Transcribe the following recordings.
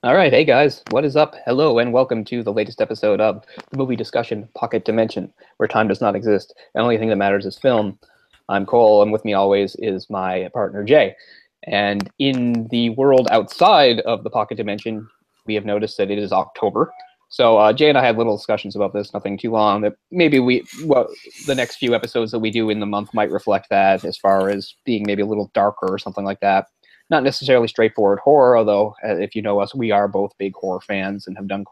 All right, hey guys, what is up? Hello, and welcome to the latest episode of the movie discussion Pocket Dimension, where time does not exist. The only thing that matters is film. I'm Cole, and with me always is my partner Jay. And in the world outside of the Pocket Dimension, we have noticed that it is October. So Jay and I had little discussions about this, nothing too long. That maybe the next few episodes that we do in the month might reflect that, as far as being maybe a little darker or something like that. Not necessarily straightforward horror, although if you know us, we are both big horror fans and have done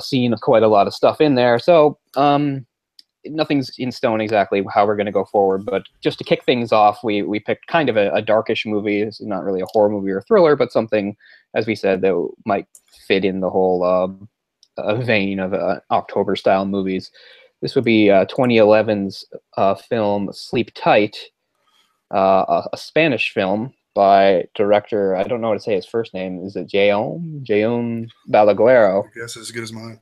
seen quite a lot of stuff in there. So nothing's in stone exactly how we're going to go forward. But just to kick things off, we picked kind of a darkish movie. It's not really a horror movie or thriller, but something, as we said, that might fit in the whole vein of October style movies. This would be 2011's film Sleep Tight, a Spanish film by director, I don't know how to say his first name. Is it Jaume Balaguero? I guess as good as mine.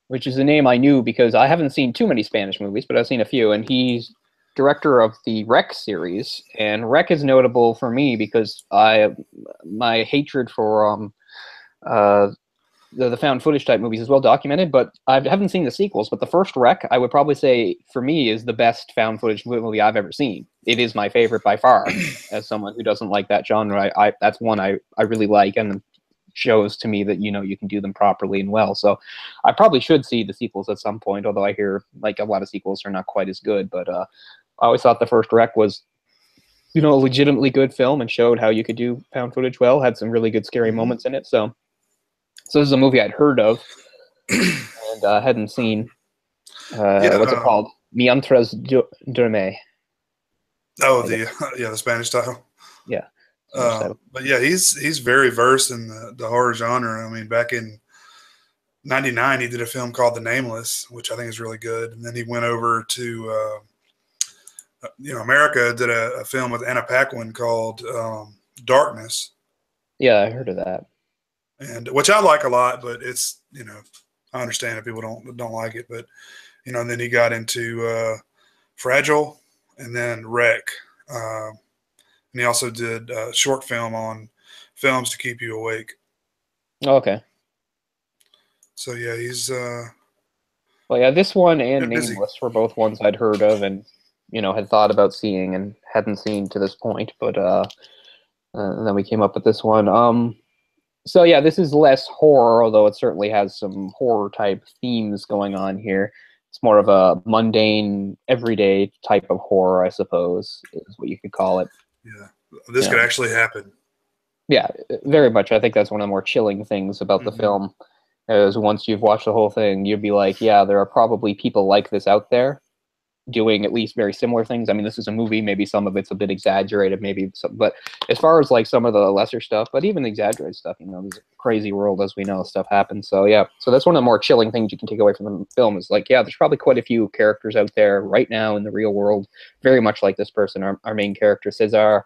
Which is a name I knew because I haven't seen too many Spanish movies, but I've seen a few. And he's director of the Rec series. And Rec is notable for me because my hatred for the found footage type movies is well documented, but I haven't seen the sequels. But the first Rec, I would probably say, for me, is the best found footage movie I've ever seen. It is my favorite by far. As someone who doesn't like that genre, that's one I really like, and shows to me that you can do them properly and well. So I probably should see the sequels at some point, although I hear like a lot of sequels are not quite as good. But I always thought the first Rec was a legitimately good film and showed how you could do found footage well, had some really good scary moments in it. So this is a movie I'd heard of and hadn't seen. What's it called? Mientras duerme. Oh, the Spanish title. Yeah. But yeah, he's very versed in the horror genre. I mean, back in '99, he did a film called The Nameless, which I think is really good. And then he went over to America, did a film with Anna Paquin called Darkness. Yeah, I heard of that. And which I like a lot, but it's I understand if people don't like it, but and then he got into Fragile and then Wreck, and he also did a short film on films to keep you awake. Oh, okay. So yeah, he's well, yeah, this one and Nameless were both ones I'd heard of and had thought about seeing and hadn't seen to this point, but and then we came up with this one. So yeah, this is less horror, although it certainly has some horror type themes going on here. It's more of a mundane, everyday type of horror, I suppose, is what you could call it. Yeah, this could actually happen. Yeah, very much. I think that's one of the more chilling things about the film, is once you've watched the whole thing, you'd be like, yeah, there are probably people like this out there doing at least very similar things. I mean, this is a movie, maybe some of it's a bit exaggerated, but as far as like some of the lesser stuff, but even the exaggerated stuff, there's a crazy world, as we know, stuff happens. So yeah, so that's one of the more chilling things you can take away from the film is like, yeah, there's probably quite a few characters out there right now in the real world, very much like this person, our main character, Cesar.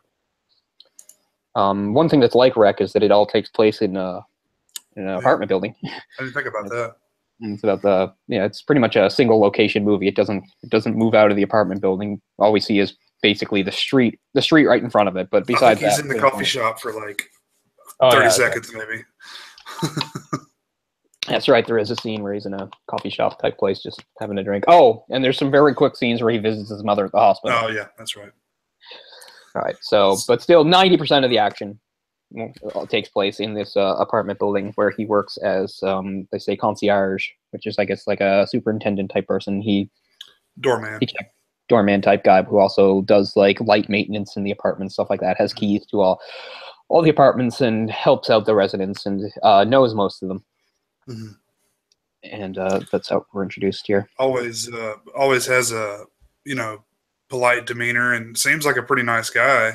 One thing that's like Wreck is that it all takes place in an apartment building. I didn't think about that. It's about it's pretty much a single location movie. It doesn't move out of the apartment building. All we see is basically the street right in front of it. But besides he's that, in the coffee shop for like 30 seconds, maybe. That's right. There is a scene where he's in a coffee shop type place, just having a drink. Oh, and there's some very quick scenes where he visits his mother at the hospital. Oh yeah, that's right. All right. So, but still, 90% of the action takes place in this apartment building where he works as they say concierge, which is I guess like a superintendent type person. Doorman type guy who also does like light maintenance in the apartment, stuff like that, has keys to all the apartments and helps out the residents and knows most of them. And that's how we're introduced here. Always has a polite demeanor and seems like a pretty nice guy.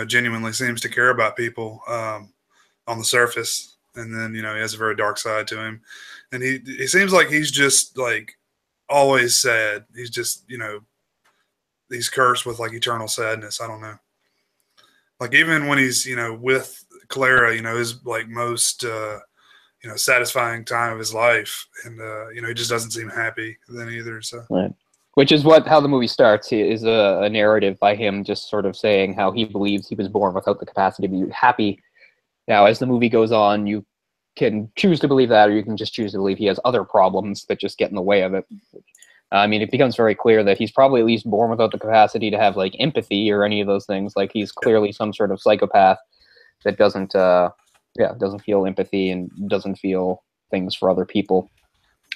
Genuinely seems to care about people on the surface. And then, he has a very dark side to him. And he seems like he's just like always sad. He's just, he's cursed with like eternal sadness. I don't know. Like even when he's, with Clara, his like most, satisfying time of his life. And, he just doesn't seem happy then either. So. Right. Which is how the movie starts, is a narrative by him just sort of saying how he believes he was born without the capacity to be happy Now, as the movie goes on, you can choose to believe that, or you can just choose to believe he has other problems that just get in the way of it. I mean, it becomes very clear that he's probably at least born without the capacity to have like empathy or any of those things. Like he's clearly some sort of psychopath that doesn't feel empathy and doesn't feel things for other people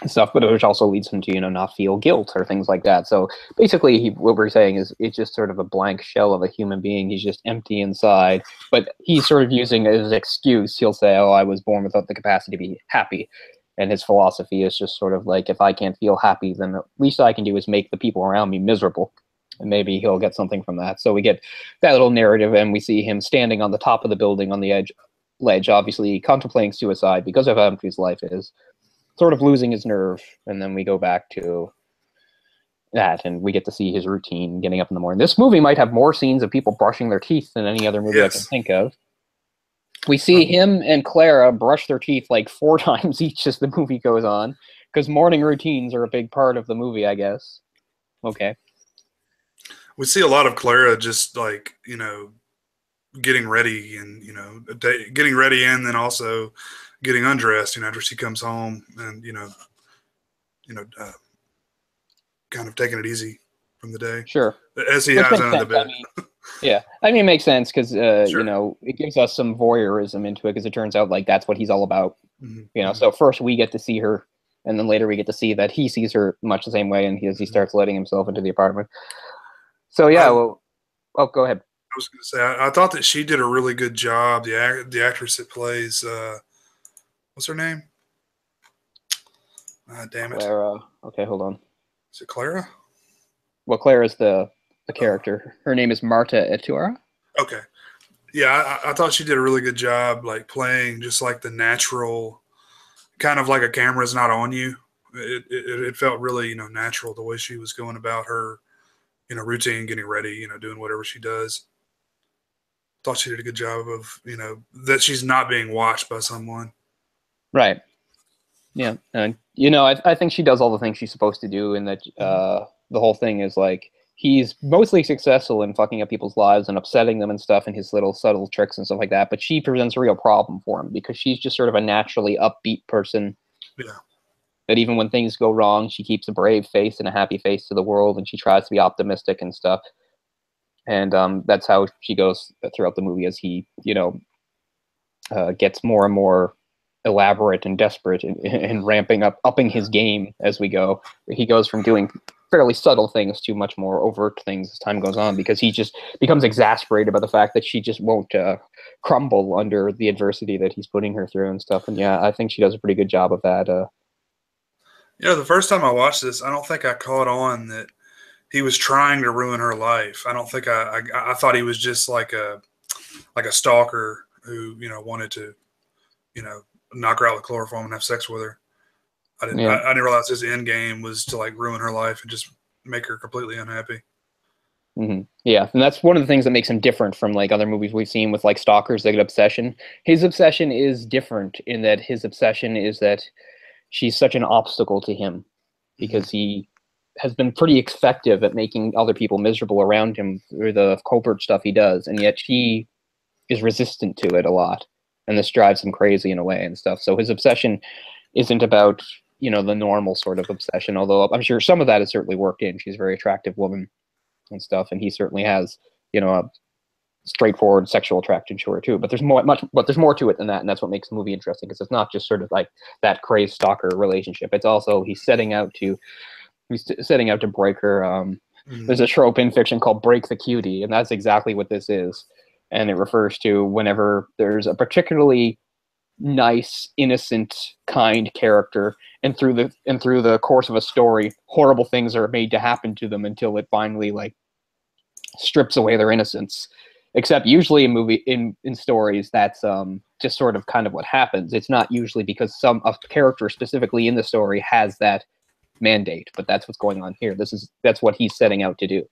and stuff, but which also leads him to, not feel guilt or things like that. So basically what we're saying is it's just sort of a blank shell of a human being. He's just empty inside, but he's sort of using it as an excuse. He'll say, oh, I was born without the capacity to be happy. And his philosophy is just sort of like, if I can't feel happy, then the least I can do is make the people around me miserable. And maybe he'll get something from that. So we get that little narrative, and we see him standing on the top of the building on the ledge, obviously contemplating suicide because of how empty his life is, sort of losing his nerve. And then we go back to that, and we get to see his routine getting up in the morning. This movie might have more scenes of people brushing their teeth than any other movie I can think of. We see him and Clara brush their teeth like 4 times each as the movie goes on, because morning routines are a big part of the movie, I guess. Okay. We see a lot of Clara just like, getting ready and, getting ready and then also getting undressed, after she comes home and, kind of taking it easy from the day. Sure. As he has under the bed. I mean, it makes sense because, Sure. it gives us some voyeurism into it because it turns out like that's what he's all about. Mm-hmm. So first we get to see her, and then later we get to see that he sees her much the same way, and he starts letting himself into the apartment. So go ahead. I was going to say, I thought that she did a really good job. The actress that plays, what's her name? Damn it. Clara. Okay, hold on. Is it Clara? Well, Clara is the character. Her name is Marta Etura. Okay. Yeah, I thought she did a really good job, like playing just like the natural, kind of like a camera's not on you. It felt really, natural the way she was going about her, routine, getting ready, doing whatever she does. Thought she did a good job of, that she's not being watched by someone. Right. Yeah. And, I think she does all the things she's supposed to do, and that the whole thing is like, he's mostly successful in fucking up people's lives and upsetting them and stuff, and his little subtle tricks and stuff like that. But she presents a real problem for him because she's just sort of a naturally upbeat person. Yeah. That even when things go wrong, she keeps a brave face and a happy face to the world, and she tries to be optimistic and stuff. And that's how she goes throughout the movie as he, gets more and more elaborate and desperate and upping his game as we go. He goes from doing fairly subtle things to much more overt things as time goes on, because he just becomes exasperated by the fact that she just won't crumble under the adversity that he's putting her through and stuff. And yeah, I think she does a pretty good job of that. The first time I watched this, I don't think I caught on that he was trying to ruin her life. I don't think I thought he was just like a stalker who, wanted to, knock her out with chloroform and have sex with her. I didn't realize his end game was to like ruin her life and just make her completely unhappy. Mm-hmm. Yeah, and that's one of the things that makes him different from like other movies we've seen with like stalkers that get obsession. His obsession is different in that his obsession is that she's such an obstacle to him because he has been pretty effective at making other people miserable around him through the covert stuff he does, and yet she is resistant to it a lot, and this drives him crazy in a way and stuff. So his obsession isn't about the normal sort of obsession, although I'm sure some of that is certainly worked in. She's a very attractive woman and stuff, and he certainly has a straightforward sexual attraction to her too. But there's more to it than that, and that's what makes the movie interesting, because it's not just sort of like that crazed stalker relationship. It's also he's setting out to break her. There's a trope in fiction called break the cutie, and that's exactly what this is. And it refers to whenever there's a particularly nice, innocent, kind character, and through the course of a story, horrible things are made to happen to them until it finally like strips away their innocence. Except usually in stories, that's just sort of kind of what happens. It's not usually because a character specifically in the story has that mandate, but that's what's going on here. That's what he's setting out to do.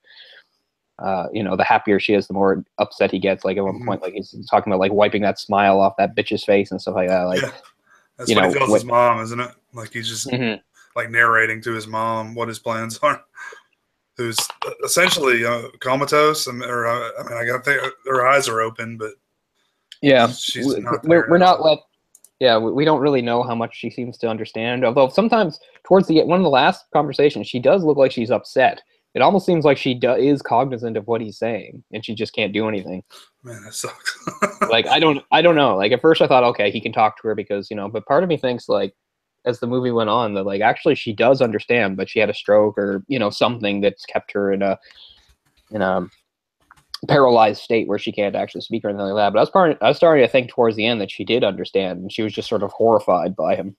The happier she is, the more upset he gets. Like at one point, like he's talking about like wiping that smile off that bitch's face and stuff like that. Like, that's what he tells his mom, isn't it? Like he's just like narrating to his mom what his plans are. Who's essentially comatose, I think her eyes are open, but Yeah, She's not we're there at not all. let. Yeah, we don't really know how much she seems to understand. Although sometimes towards the one of the last conversations, she does look like she's upset. It almost seems like she is cognizant of what he's saying, and she just can't do anything. Man, that sucks. Like I don't know. Like at first I thought, okay, he can talk to her because but part of me thinks like as the movie went on that like actually she does understand, but she had a stroke or something that's kept her in a paralyzed state where she can't actually speak or anything like that. But I was starting to think towards the end that she did understand, and she was just sort of horrified by him.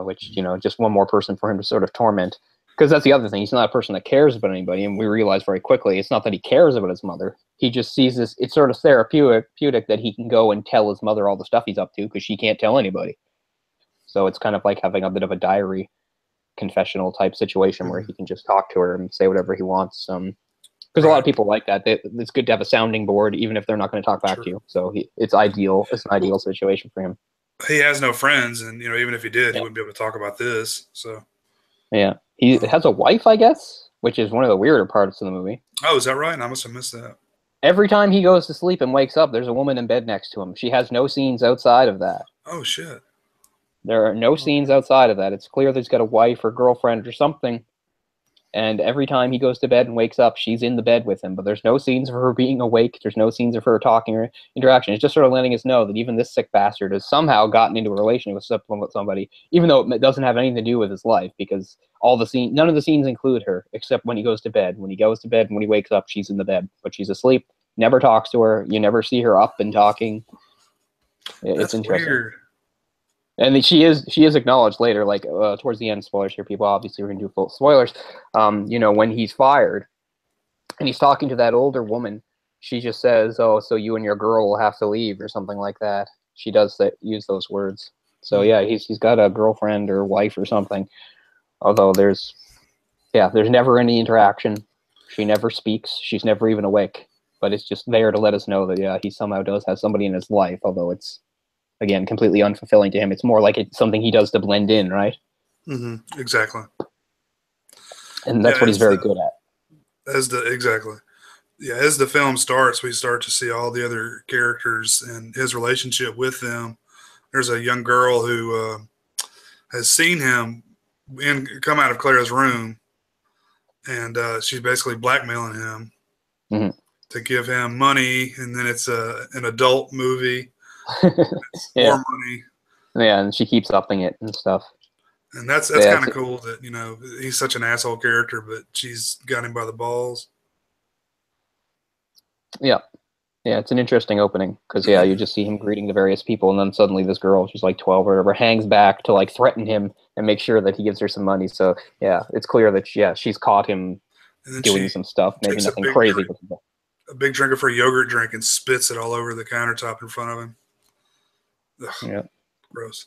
Which just one more person for him to sort of torment. Because that's the other thing. He's not a person that cares about anybody, and we realize very quickly it's not that he cares about his mother. He just sees this. It's sort of therapeutic that he can go and tell his mother all the stuff he's up to because she can't tell anybody. So it's kind of like having a bit of a diary confessional type situation where he can just talk to her and say whatever he wants. Because a lot of people like that. It's good to have a sounding board, even if they're not going to talk back to you. So it's ideal. It's an ideal situation for him. He has no friends, and even if he did, he wouldn't be able to talk about this. So yeah, he has a wife, I guess, which is one of the weirder parts of the movie. Oh, is that right? I must have missed that. Every time he goes to sleep and wakes up, there's a woman in bed next to him. She has no scenes outside of that. Oh shit! There are no scenes outside of that. It's clear that he's got a wife or girlfriend or something. And every time he goes to bed and wakes up, she's in the bed with him. But there's no scenes of her being awake. There's no scenes of her talking or interaction. It's just sort of letting us know that even this sick bastard has somehow gotten into a relationship with somebody, even though it doesn't have anything to do with his life, because none of the scenes include her, except when he goes to bed. When he goes to bed and when he wakes up, she's in the bed. But she's asleep. Never talks to her. You never see her up and talking. It's interesting. Weird. And she is acknowledged later, like towards the end. Spoilers here, people. Obviously, we're gonna do full spoilers. When he's fired, and he's talking to that older woman, she just says, "Oh, so you and your girl will have to leave," or something like that. She does use those words. So yeah, he's got a girlfriend or wife or something. Although there's never any interaction. She never speaks. She's never even awake. But it's just there to let us know that he somehow does have somebody in his life. Although it's, again, completely unfulfilling to him. It's more like it's something he does to blend in, right? Mm-hmm. Exactly. And that's what he's very good at. Exactly. Yeah, as the film starts, we start to see all the other characters and his relationship with them. There's a young girl who has seen him come out of Claire's room, and she's basically blackmailing him to give him money, and then it's an adult movie. More money. Yeah, and she keeps upping it and stuff. And that's kind of cool that, he's such an asshole character, but she's got him by the balls. Yeah. Yeah, it's an interesting opening because, you just see him greeting the various people, and then suddenly this girl, she's like 12 or whatever, hangs back to like threaten him and make sure that he gives her some money. So, yeah, it's clear that, she's caught him doing some stuff, maybe nothing crazy. A big drink of her yogurt drink and spits it all over the countertop in front of him. Ugh, yeah, gross.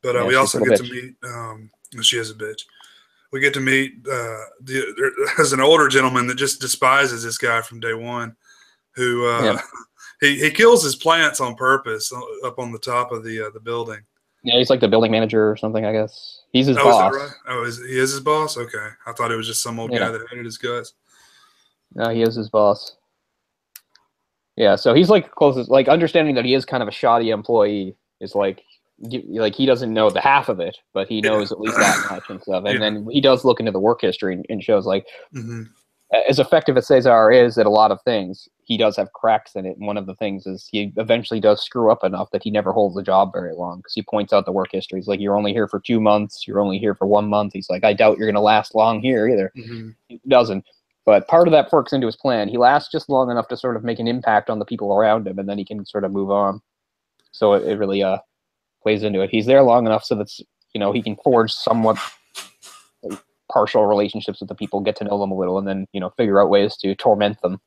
But we also get to meet. She is a bitch. We get to meet. There's an older gentleman that just despises this guy from day one, who he kills his plants on purpose up on the top of the building. Yeah, he's like the building manager or something, I guess. He's his boss. Is that right? Oh, he is his boss? Okay, I thought it was just some old guy that hated his guts. No, he is his boss. Yeah, so he's like closest, like understanding that he is kind of a shoddy employee is like he doesn't know the half of it, but he knows at least that much and stuff. And then he does look into the work history and shows like as effective as Cesar is at a lot of things, he does have cracks in it. And one of the things is he eventually does screw up enough that he never holds the job very long because he points out the work history. He's like, you're only here for 2 months. You're only here for 1 month. He's like, I doubt you're going to last long here either. He doesn't. But part of that works into his plan. He lasts just long enough to sort of make an impact on the people around him, and then he can sort of move on. So it really plays into it. He's there long enough so that he can forge somewhat partial relationships with the people, get to know them a little, and then figure out ways to torment them.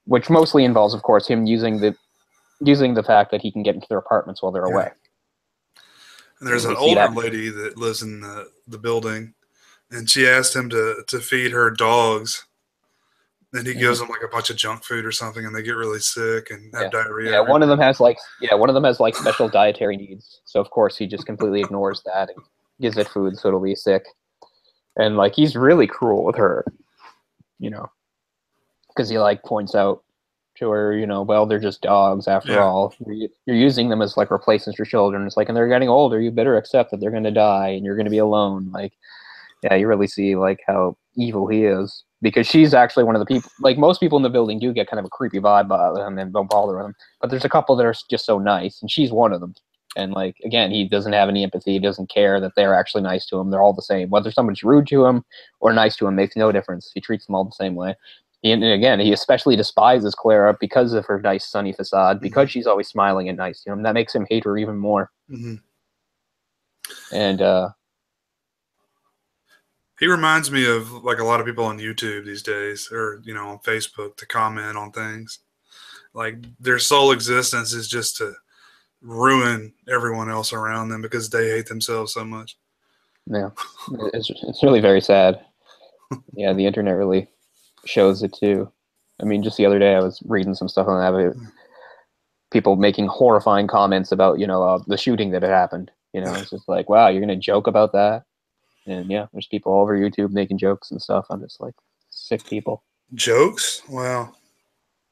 Which mostly involves, of course, him using the fact that he can get into their apartments while they're away. And there's an older lady that lives in the building. And she asked him to feed her dogs. And he gives them like a bunch of junk food or something, and they get really sick and have diarrhea. Yeah, one of them has like special dietary needs. So of course he just completely ignores that and gives it food so it'll be sick. And like he's really cruel with her, because he like points out or, you know, well, they're just dogs after all. You're using them as like replacements for children. It's like, and they're getting older. You better accept that they're going to die and you're going to be alone. Like, yeah, you really see like how evil he is, because she's actually one of the people. Like, most people in the building do get kind of a creepy vibe about him and don't bother with him. But there's a couple that are just so nice, and she's one of them. And like, again, he doesn't have any empathy. He doesn't care that they're actually nice to him. They're all the same. Whether someone's rude to him or nice to him makes no difference. He treats them all the same way. And again, he especially despises Clara because of her nice, sunny facade, because she's always smiling and nice to him. That makes him hate her even more. And he reminds me of like a lot of people on YouTube these days, or, you know, on Facebook, to comment on things. Like, their sole existence is just to ruin everyone else around them because they hate themselves so much. Yeah, it's really very sad. Yeah, the internet really shows it too. I mean, just the other day I was reading some stuff on that, people making horrifying comments about, you know, the shooting that had happened. You know, it's just like, wow, you're gonna joke about that? And yeah, there's people all over YouTube making jokes and stuff. I'm just like, sick people. Jokes? Wow.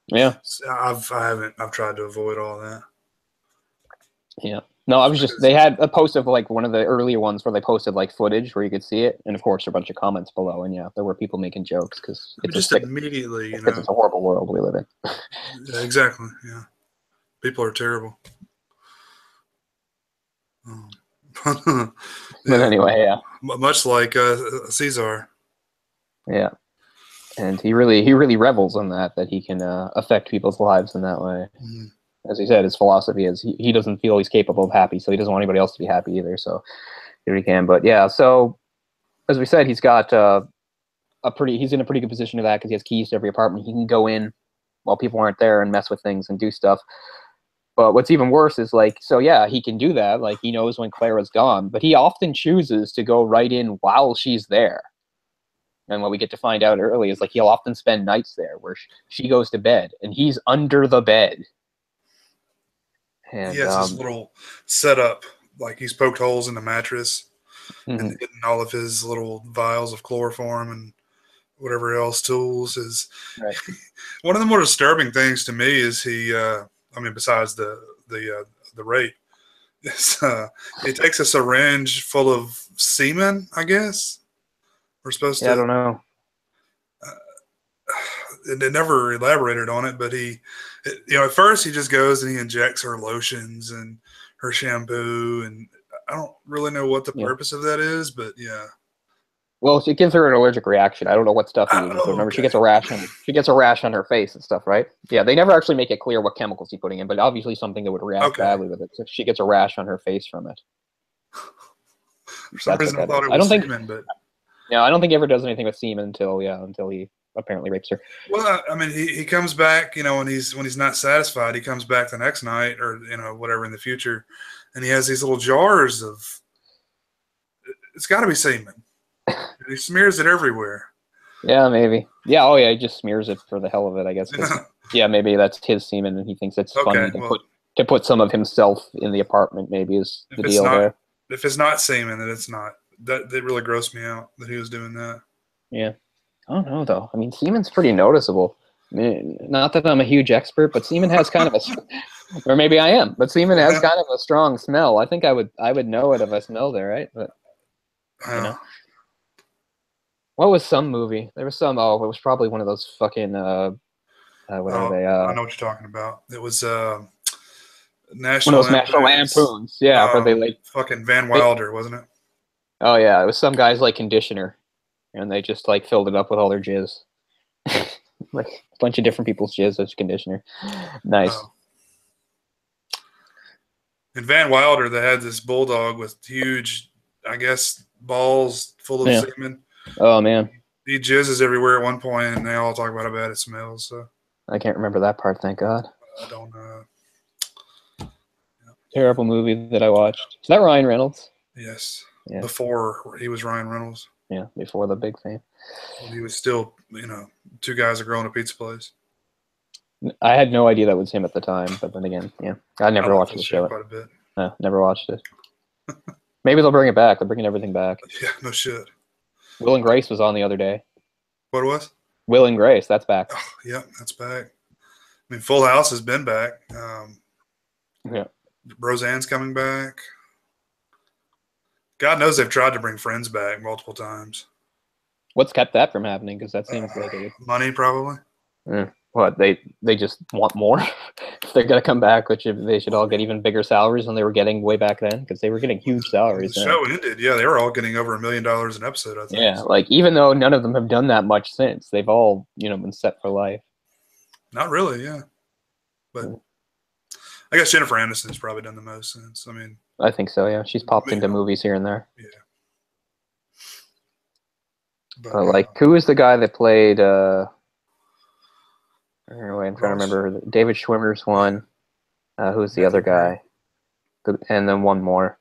Yeah. I've tried to avoid all that. Yeah. No, I was just, they had a post of like one of the earlier ones where they posted like footage where you could see it, and of course a bunch of comments below, and yeah, there were people making jokes because it's just immediately, you know, it's a horrible world we live in. Yeah, exactly. Yeah, people are terrible. But anyway, yeah, much like Caesar. Yeah, and he really revels in that he can affect people's lives in that way. As he said, his philosophy is he doesn't feel he's capable of happy, so he doesn't want anybody else to be happy either. So here he can. But yeah, so as we said, he's got he's in a pretty good position to that because he has keys to every apartment. He can go in while people aren't there and mess with things and do stuff. But what's even worse is like, so yeah, he can do that. Like, he knows when Clara's gone, but he often chooses to go right in while she's there. And what we get to find out early is like he'll often spend nights there where she goes to bed and he's under the bed. And he has his little setup, like he's poked holes in the mattress and hidden all of his little vials of chloroform and whatever else tools is. Right. One of the more disturbing things to me is he, I mean, besides the rape, is he takes a syringe full of semen, I guess. We're supposed to. I don't know. They never elaborated on it, but at first he just goes and he injects her lotions and her shampoo, and I don't really know what the purpose of that is, but yeah. Well, it gives her an allergic reaction. I don't know what stuff he uses. So remember, she gets a rash on her face and stuff, right? Yeah, they never actually make it clear what chemicals he's putting in, but obviously something that would react badly with it. So she gets a rash on her face from it. For some reason, I thought it was semen, but yeah, I don't think he ever does anything with semen until he apparently rapes her. Well, I mean, he comes back, you know, when he's not satisfied, he comes back the next night or, you know, whatever in the future, and he has these little jars of, it's got to be semen. He smears it everywhere. Yeah, maybe. Yeah, oh yeah, he just smears it for the hell of it, I guess. Yeah, maybe that's his semen, and he thinks it's funny to put some of himself in the apartment. Maybe is the deal there. If it's not semen, then it's not. That really grossed me out that he was doing that. Yeah, I don't know though. I mean, semen's pretty noticeable. I mean, not that I'm a huge expert, but semen has kind of a, or maybe I am, but semen has kind of a strong smell. I think I would know it if I smelled it, right? But you know. What was some movie? There was some. Oh, it was probably one of those fucking. What are they? I know what you're talking about. It was National. One of those National Lampoons. Yeah, where they like fucking Van Wilder, wasn't it? Oh yeah, it was some guy's like conditioner, and they just like filled it up with all their jizz, like a bunch of different people's jizz as conditioner. Nice. In Van Wilder, they had this bulldog with huge, I guess, balls full of semen. Oh man, he jizzes everywhere at one point, and they all talk about how bad it smells. So I can't remember that part. Thank God. I don't know. Terrible movie that I watched. Is that Ryan Reynolds? Yes. Yeah. Before he was Ryan Reynolds. Yeah, before the big fame. He was still, you know, two guys that grow in a pizza place. I had no idea that was him at the time, but then again, yeah, I never watched the show. Quite a bit. No, never watched it. Maybe they'll bring it back. They're bringing everything back. Yeah, no shit. Will and Grace was on the other day. What was? Will and Grace, that's back. Oh, yeah, that's back. I mean, Full House has been back. Yeah. Roseanne's coming back. God knows they've tried to bring Friends back multiple times. What's kept that from happening? Because that seems like money, probably. What they just want more. If they're gonna come back, which they should all get even bigger salaries than they were getting way back then, because they were getting huge salaries. The show ended, yeah, they were all getting over $1 million an episode, I think. Yeah, like even though none of them have done that much since, they've all been set for life. Not really, yeah, but I guess Jennifer Aniston's probably done the most since. I mean, I think so. Yeah, she's popped into movies here and there. Yeah. But like, who is the guy that played? Anyway, I'm trying to remember. David Schwimmer's one. Who's the other guy? And then one more.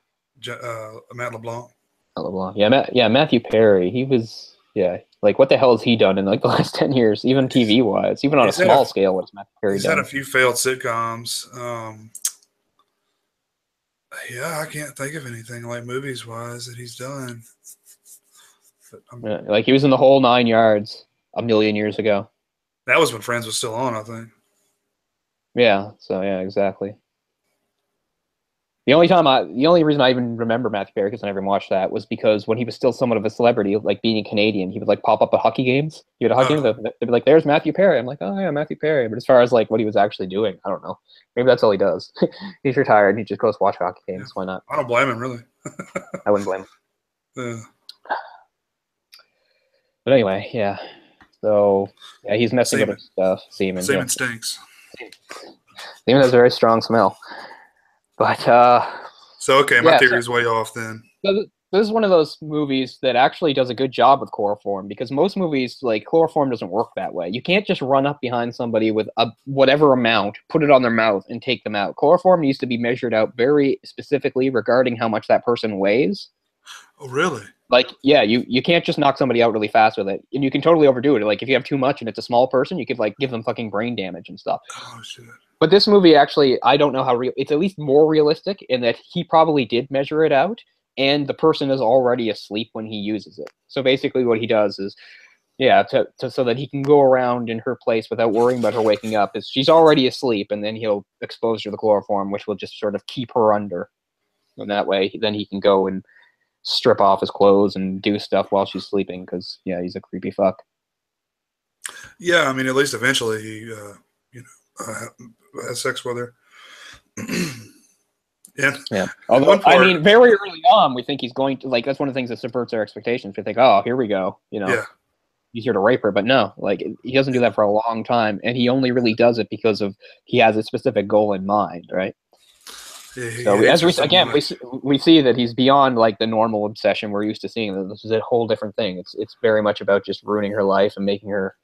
Matt LeBlanc. Yeah, Matthew Perry. He was, like, what the hell has he done in like the last 10 years, even TV wise, even on a small scale? What's Matthew Perry done? He's had a few failed sitcoms. Yeah, I can't think of anything like movies wise that he's done. Like he was in The Whole 9 Yards a million years ago. That was when Friends was still on, I think. Yeah. So yeah, exactly. The only reason I even remember Matthew Perry, because I never watched that, was because when he was still somewhat of a celebrity, like being a Canadian, he would like pop up at hockey games. He would hockey games. They'd be like, "There's Matthew Perry." I'm like, "Oh yeah, Matthew Perry." But as far as like what he was actually doing, I don't know. Maybe that's all he does. He's retired and he just goes watch hockey games. Why not? I don't blame him, really. I wouldn't blame him. Yeah. But anyway, yeah. So yeah, he's messing with stuff. Semen stinks. Semen has a very strong smell. But so okay, my theory's way off then. This is one of those movies that actually does a good job with chloroform, because most movies, like, chloroform doesn't work that way. You can't just run up behind somebody with a whatever amount, put it on their mouth, and take them out. Chloroform needs to be measured out very specifically regarding how much that person weighs. Oh, really? Like, yeah, you can't just knock somebody out really fast with it. And you can totally overdo it. Like, if you have too much and it's a small person, you could, like, give them fucking brain damage and stuff. Oh, shit. But this movie, actually, I don't know how real... It's at least more realistic in that he probably did measure it out, and the person is already asleep when he uses it. So basically what he does is, so that he can go around in her place without worrying about her waking up, is she's already asleep, and then he'll expose her to the chloroform, which will just sort of keep her under. And that way, then he can go and strip off his clothes and do stuff while she's sleeping, because, yeah, he's a creepy fuck. Yeah, I mean, at least eventually he, has sex with her. Yeah. Although, I mean, very early on, we think he's going to, like, that's one of the things that subverts our expectations. We think, oh, here we go, he's here to rape her. But no, like, he doesn't do that for a long time, and he only really does it because he has a specific goal in mind, right? Yeah, so as we see that he's beyond, like, the normal obsession we're used to seeing. This is a whole different thing. It's very much about just ruining her life and making her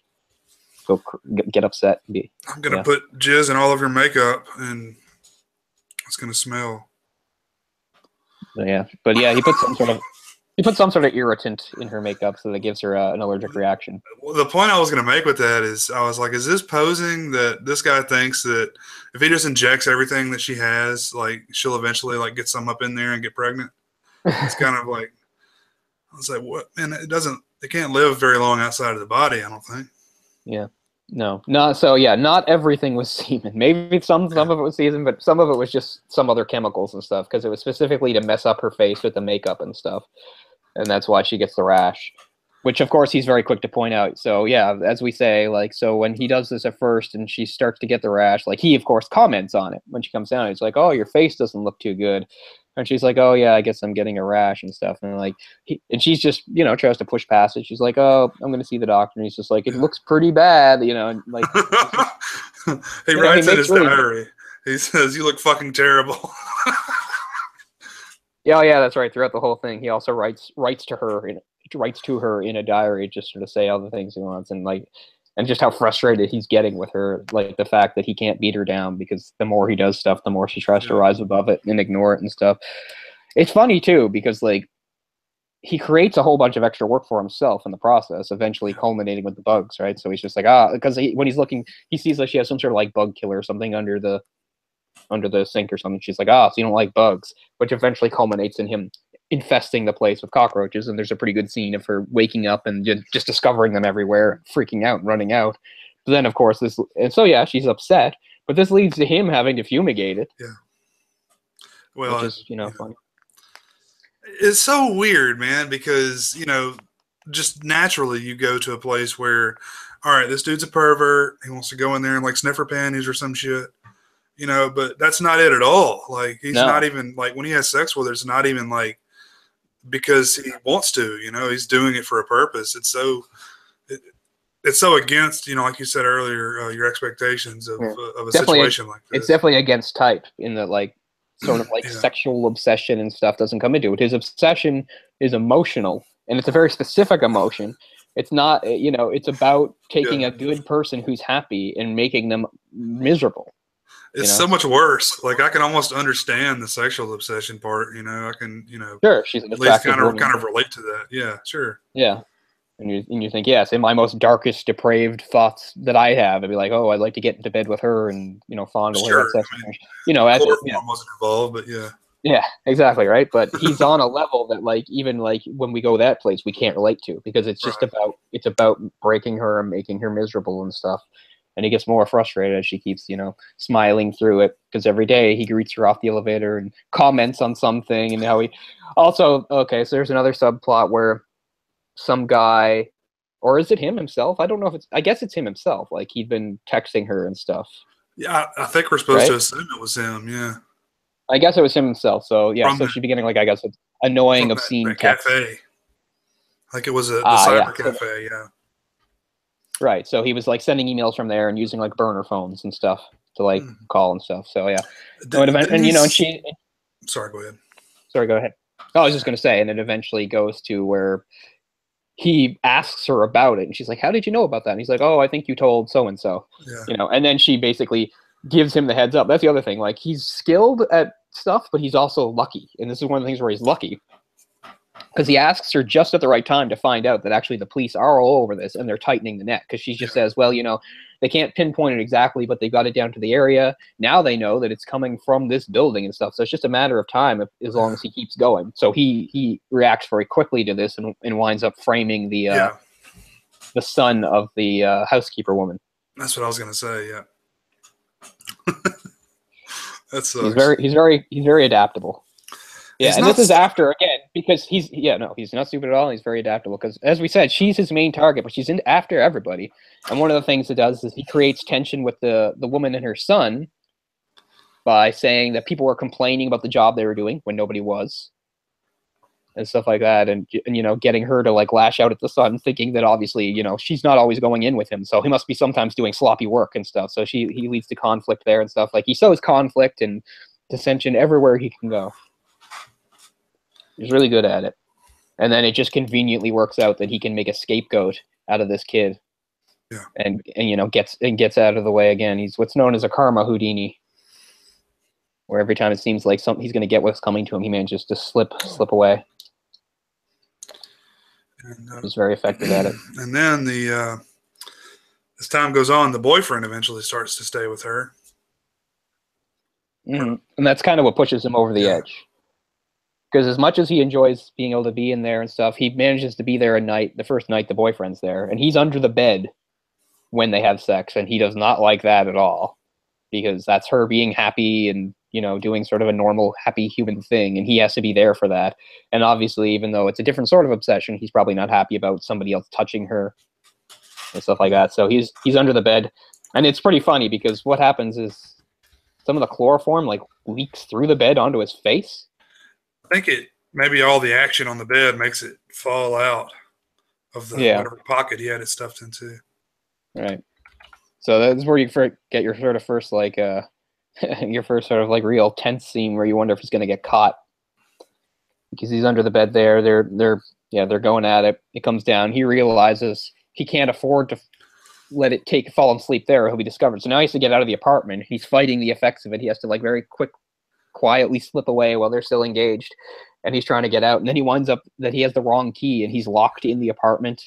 get upset. I'm going to put jizz in all of your makeup, and it's going to smell. Yeah, but yeah, he puts some sort of irritant in her makeup so that it gives her an allergic reaction. Well, the point I was going to make with that is, I was like, is this posing that this guy thinks that if he just injects everything that she has, like, she'll eventually, like, get some up in there and get pregnant? It's kind of like, I was like, what? Man, it can't live very long outside of the body, I don't think. Yeah. No. So yeah, not everything was semen. Maybe some of it was semen, but some of it was just some other chemicals and stuff, because it was specifically to mess up her face with the makeup and stuff. And that's why she gets the rash, which of course he's very quick to point out. So yeah, as we say, like, so when he does this at first and she starts to get the rash, like, he of course comments on it when she comes down. He's like, "Oh, your face doesn't look too good." And she's like, "Oh yeah, I guess I'm getting a rash and stuff." And like, and she's just, tries to push past it. She's like, "Oh, I'm going to see the doctor." And he's just like, "It looks pretty bad," and like. He writes in his diary. He says, "You look fucking terrible." Yeah, that's right. Throughout the whole thing, he also writes to her in a diary, just to say all the things he wants, and just how frustrated he's getting with her, like the fact that he can't beat her down, because the more he does stuff, the more she tries to rise above it and ignore it and stuff. It's funny too, because like he creates a whole bunch of extra work for himself in the process, eventually culminating with the bugs, right? So he's just like, because when he's looking, he sees that she has some sort of like bug killer or something under the sink or something. She's like, so you don't like bugs, which eventually culminates in him infesting the place with cockroaches. And there's a pretty good scene of her waking up and just discovering them everywhere, freaking out and running out. But then, of course, yeah, she's upset. But this leads to him having to fumigate it. Yeah. Well, which is, funny. It's so weird, man, because, just naturally you go to a place where, all right, this dude's a pervert. He wants to go in there and like sniff her panties or some shit, but that's not it at all. Like, he's not even like, when he has sex with her, it's not even like because he wants to, he's doing it for a purpose. It's so against, like you said earlier, your expectations of a situation like this. It's definitely against type in that, like, sort of like sexual obsession and stuff doesn't come into it. His obsession is emotional, and it's a very specific emotion. It's not, it's about taking a good person who's happy and making them miserable. It's so much worse. Like, I can almost understand the sexual obsession part. I can, sure, she's an at least kind woman. of relate to that. Yeah, sure. Yeah. And you think, yes, in my most darkest, depraved thoughts that I have, I'd be like, oh, I'd like to get into bed with her and, fondle her. As Korra Form wasn't involved, but yeah. Yeah, exactly, right? But he's on a level that, like, even like when we go that place, we can't relate to, because it's just about breaking her and making her miserable and stuff. And he gets more frustrated as she keeps, smiling through it, because every day he greets her off the elevator and comments on something, and how he also, okay, so there's another subplot where some guy, or is it him himself? I don't know if I guess it's him himself. Like, he'd been texting her and stuff. Yeah, I think we're supposed to assume it was him. Yeah, I guess it was him himself. So yeah, so she'd be getting, like, I guess, annoying, obscene text. Cafe. Like, it was the cyber cafe. Yeah. Right. So he was like sending emails from there and using like burner phones and stuff to like call and stuff. So yeah. And she. Sorry, go ahead. Sorry, go ahead. Oh, I was just going to say, and it eventually goes to where he asks her about it, and she's like, "How did you know about that?" And he's like, "Oh, I think you told so and so." Yeah. And then she basically gives him the heads up. That's the other thing. Like, he's skilled at stuff, but he's also lucky, and this is one of the things where he's lucky, because he asks her just at the right time to find out that actually the police are all over this and they're tightening the net, because she just says, well, they can't pinpoint it exactly, but they got it down to the area. Now they know that it's coming from this building and stuff. So it's just a matter of time as long as he keeps going. So he reacts very quickly to this and winds up framing the son of the housekeeper woman. That's what I was going to say. Yeah. That's he's very adaptable. Yeah, and this is after, again, because he's not stupid at all. He's very adaptable because, as we said, she's his main target, but she's after everybody. And one of the things it does is he creates tension with the woman and her son by saying that people were complaining about the job they were doing when nobody was, and stuff like that. And getting her to like lash out at the son, thinking that obviously, she's not always going in with him, so he must be sometimes doing sloppy work and stuff. So he leads to conflict there and stuff. Like, he sows conflict and dissension everywhere he can go. He's really good at it. And then it just conveniently works out that he can make a scapegoat out of this kid. Yeah. And gets out of the way again. He's what's known as a karma Houdini, where every time it seems like he's going to get what's coming to him, he manages to slip away. And, he's very effective at it. And then as time goes on, the boyfriend eventually starts to stay with her. Mm-hmm. And that's kind of what pushes him over the edge. Because as much as he enjoys being able to be in there and stuff, he manages to be there at night, the first night the boyfriend's there, and he's under the bed when they have sex, and he does not like that at all, because that's her being happy and, doing sort of a normal, happy human thing, and he has to be there for that. And obviously, even though it's a different sort of obsession, he's probably not happy about somebody else touching her and stuff like that. So he's under the bed, and it's pretty funny because what happens is some of the chloroform like leaks through the bed onto his face. I think maybe all the action on the bed makes it fall out of the whatever pocket he had it stuffed into. Right. So that's where you get your sort of first like your first sort of like real tense scene where you wonder if he's going to get caught, because he's under the bed there. They're going at it. It comes down. He realizes he can't afford to let it fall and sleep there, or he'll be discovered. So now he has to get out of the apartment. He's fighting the effects of it. He has to like very quietly slip away while they're still engaged, and he's trying to get out, and then he winds up that he has the wrong key and he's locked in the apartment.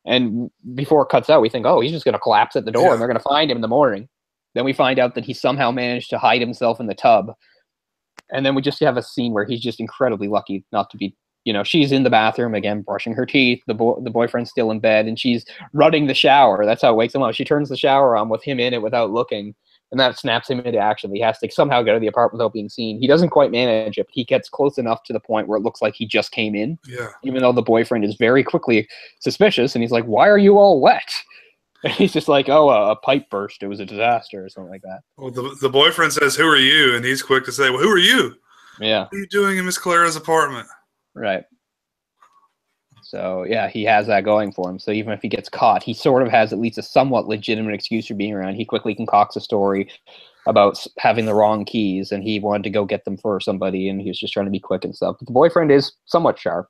And before it cuts out, we think, oh, he's just going to collapse at the door and they're going to find him in the morning. Then we find out that he somehow managed to hide himself in the tub, and then we just have a scene where he's just incredibly lucky not to be she's in the bathroom again, brushing her teeth. The boyfriend's still in bed, and she's running the shower. That's how it wakes him up. She turns the shower on with him in it without looking, and that snaps him into action. He has to somehow get out of the apartment without being seen. He doesn't quite manage it, but he gets close enough to the point where it looks like he just came in. Yeah. Even though the boyfriend is very quickly suspicious, and he's like, "Why are you all wet?" And he's just like, "Oh, a pipe burst. It was a disaster," or something like that. Well, the boyfriend says, "Who are you?" And he's quick to say, "Well, who are you? Yeah. What are you doing in Miss Clara's apartment?" Right. So, yeah, he has that going for him. So even if he gets caught, he sort of has at least a somewhat legitimate excuse for being around. He quickly concocts a story about having the wrong keys, and he wanted to go get them for somebody, and he was just trying to be quick and stuff. But the boyfriend is somewhat sharp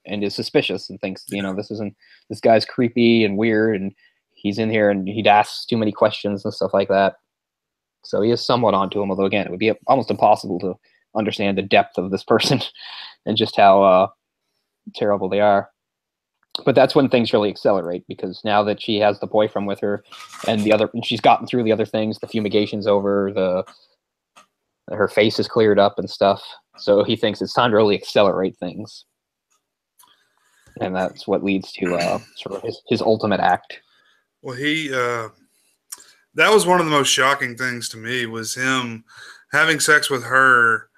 and is suspicious and thinks, this guy's creepy and weird, and he's in here, and he'd ask too many questions and stuff like that. So he is somewhat onto him, although, again, it would be almost impossible to understand the depth of this person and just how terrible they are. But that's when things really accelerate, because now that she has the boyfriend with her, and she's gotten through the other things, the fumigation's over, her face is cleared up and stuff. So he thinks it's time to really accelerate things, and that's what leads to sort of his ultimate act. Well, that was one of the most shocking things to me, was him having sex with her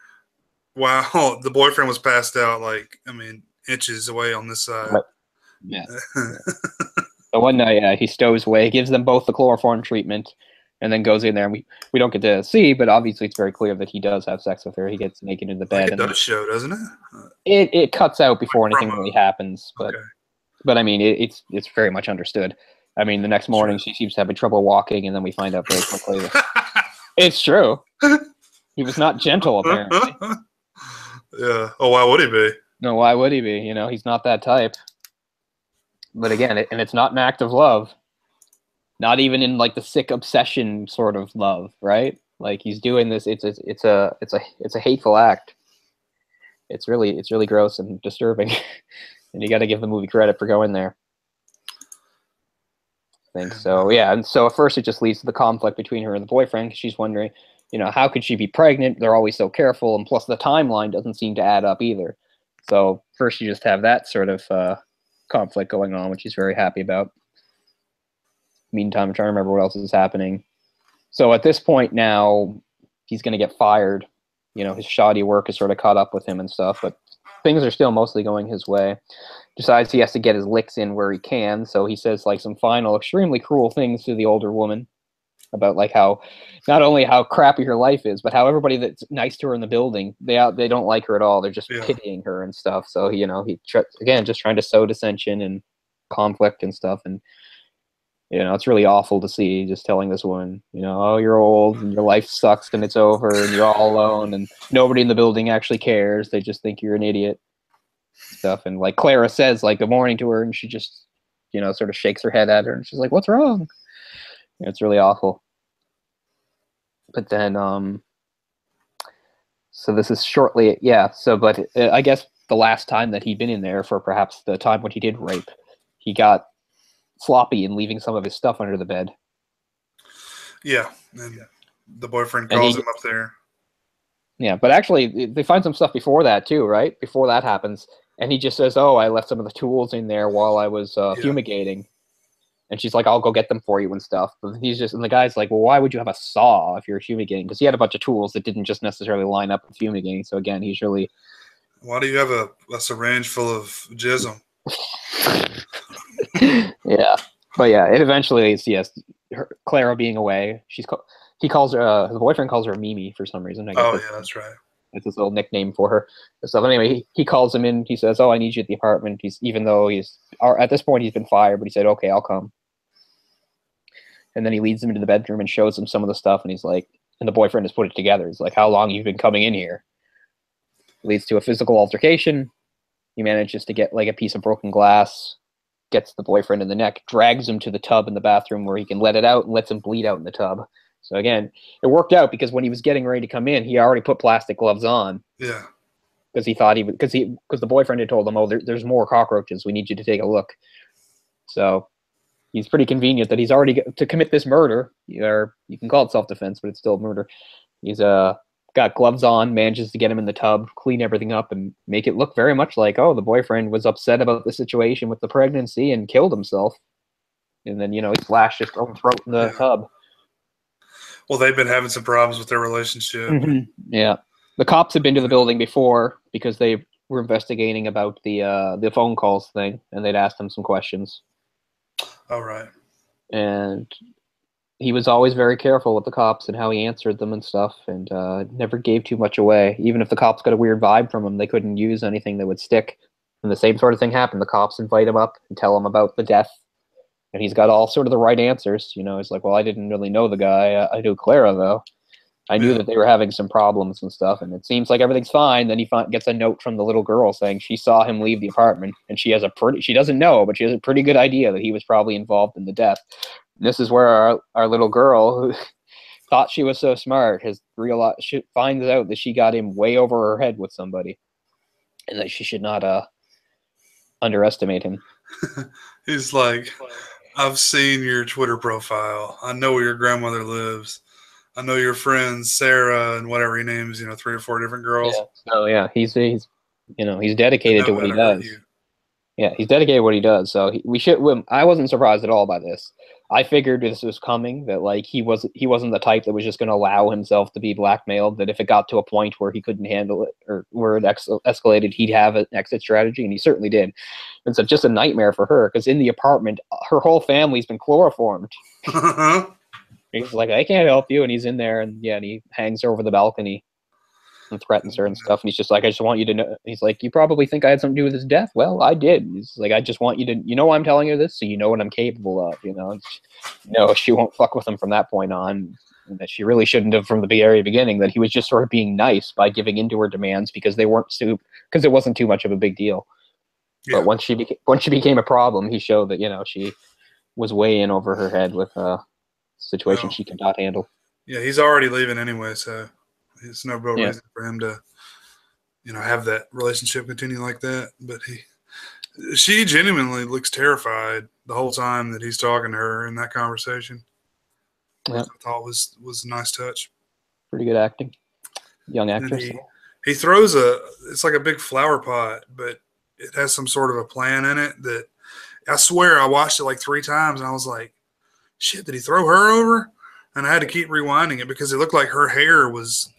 while the boyfriend was passed out, inches away on this side. Right. Yeah. So one night he stows away, gives them both the chloroform treatment, and then goes in there. And we don't get to see, but obviously it's very clear that he does have sex with her. He gets naked in the bed. It does show, doesn't it? It cuts out before anything really happens, but okay. But I mean, it's very much understood. I mean, the next morning she seems to have trouble walking, and then we find out very quickly that it's true. He was not gentle, apparently. Yeah. Oh, why would he be? No, why would he be? He's not that type. But again, it's not an act of love. Not even in the sick obsession sort of love, right? Like, he's doing this. It's a hateful act. It's really gross and disturbing, and you got to give the movie credit for going there. I think so. Yeah, and so at first it just leads to the conflict between her and the boyfriend, because she's wondering, how could she be pregnant? They're always so careful, and plus the timeline doesn't seem to add up either. So first you just have that sort of conflict going on, which he's very happy about. Meantime, I'm trying to remember what else is happening. So at this point now, he's going to get fired. His shoddy work has sort of caught up with him and stuff, but things are still mostly going his way. Decides he has to get his licks in where he can, so he says some final extremely cruel things to the older woman about how not only how crappy her life is, but how everybody that's nice to her in the building, they don't like her at all. They're just pitying her and stuff. So again, just trying to sow dissension and conflict and stuff. And it's really awful to see, just telling this woman, oh, you're old and your life sucks and it's over and you're all alone and nobody in the building actually cares. They just think you're an idiot. Stuff. And Clara says good morning to her, and she just sort of shakes her head at her, and she's like, what's wrong? It's really awful. But then so this is shortly, but I guess the last time that he'd been in there, for perhaps the time when he did rape, he got sloppy in leaving some of his stuff under the bed. Yeah, and the boyfriend calls him up there. Yeah, but actually they find some stuff before that too, right? Before that happens. And he just says, oh, I left some of the tools in there while I was fumigating. And she's like, I'll go get them for you and stuff. But and the guy's like, well, why would you have a saw if you're fumigating? Because he had a bunch of tools that didn't just necessarily line up with fumigating. So again, he's really... Why do you have a syringe full of jism? Yeah. But yeah, it eventually is, Clara being away. He calls her, the boyfriend calls her Mimi for some reason. I guess that's right. It's his little nickname for her. So anyway, he calls him in. He says, oh, I need you at the apartment. Even though at this point he's been fired, but he said, okay, I'll come. And then he leads him into the bedroom and shows him some of the stuff. And he's like, and the boyfriend has put it together. He's like, how long you've been coming in here? Leads to a physical altercation. He manages to get a piece of broken glass, gets the boyfriend in the neck, drags him to the tub in the bathroom where he can let it out, and lets him bleed out in the tub. So again, it worked out because when he was getting ready to come in, he already put plastic gloves on. Yeah. Because he thought because the boyfriend had told him, oh, there's more cockroaches. We need you to take a look. So he's pretty convenient that he's already to commit this murder. Or you can call it self-defense, but it's still murder. He's got gloves on, manages to get him in the tub, clean everything up, and make it look very much like, oh, the boyfriend was upset about the situation with the pregnancy and killed himself. And then, he slashed his own throat in the tub. Well, they've been having some problems with their relationship. Mm-hmm. Yeah. The cops had been to the building before because they were investigating about the phone calls thing, and they'd asked him some questions. All right. And he was always very careful with the cops and how he answered them and stuff, and never gave too much away. Even if the cops got a weird vibe from him, they couldn't use anything that would stick. And the same sort of thing happened. The cops invite him up and tell him about the death, and he's got all sort of the right answers. He's like, well, I didn't really know the guy. I knew Clara, though. I knew that they were having some problems and stuff, and it seems like everything's fine. Then he gets a note from the little girl saying she saw him leave the apartment, and she doesn't know, but she has a pretty good idea that he was probably involved in the death. And this is where our little girl, who thought she was so smart, she finds out that she got him way over her head with somebody, and that she should not underestimate him. He's like, I've seen your Twitter profile. I know where your grandmother lives. I know your friends, Sarah, and whatever he names, 3 or 4 different girls. Yeah. So yeah, he's dedicated to what he does. Yeah, he's dedicated to what he does. So I wasn't surprised at all by this. I figured this was coming, that like he wasn't the type that was just going to allow himself to be blackmailed, that if it got to a point where he couldn't handle it or where it escalated, he'd have an exit strategy, and he certainly did. It's just a nightmare for her, because in the apartment, her whole family's been chloroformed. He's like, I can't help you, and he's in there, and he hangs her over the balcony and threatens her and stuff, and he's just like, I just want you to know. He's like, you probably think I had something to do with his death. Well, I did. He's like, I just want you to, I'm telling you this, so you know what I'm capable of, she won't fuck with him from that point on, and that she really shouldn't have from the very beginning, that he was just sort of being nice by giving into her demands because it wasn't too much of a big deal. Yeah. But once she became a problem, he showed that, she was way in over her head with situation she could not handle. Yeah, he's already leaving anyway, so it's no real reason for him to, have that relationship continue like that. But she genuinely looks terrified the whole time that he's talking to her in that conversation. Yeah. I thought was a nice touch. Pretty good acting. Young actress. He throws it's like a big flower pot, but it has some sort of a plan in it that I swear I watched it like 3 times and I was like, shit, did he throw her over? And I had to keep rewinding it because it looked like her hair was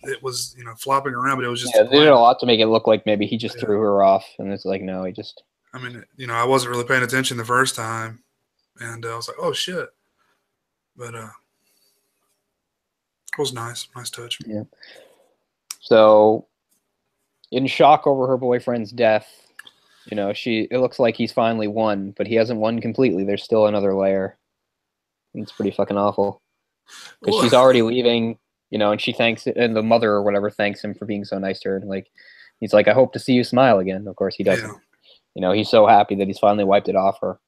flopping around, but it was just. Yeah, they did a lot to make it look like maybe he just threw her off, and it's like, no, he just. I mean, I wasn't really paying attention the first time, and I was like, oh shit, but it was nice touch. Yeah. So, in shock over her boyfriend's death, it looks like he's finally won, but he hasn't won completely. There's still another layer. It's pretty fucking awful. Because she's already leaving, and she and the mother or whatever thanks him for being so nice to her. And like, he's like, I hope to see you smile again. Of course he doesn't. Yeah. He's so happy that he's finally wiped it off her.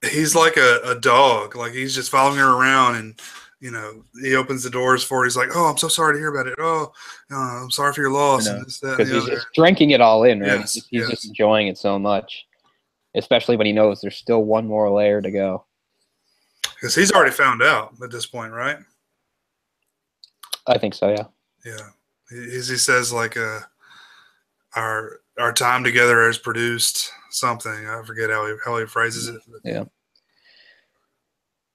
He's like a dog. Like, he's just following her around, and he opens the doors for her. He's like, oh, I'm so sorry to hear about it. Oh, I'm sorry for your loss. And this, that, because he's just drinking it all in, right? Yes, he's just enjoying it so much, especially when he knows there's still one more layer to go. Because he's already found out at this point, right? I think so, yeah. Yeah. He says, like, our time together has produced something. I forget how he phrases it. Yeah.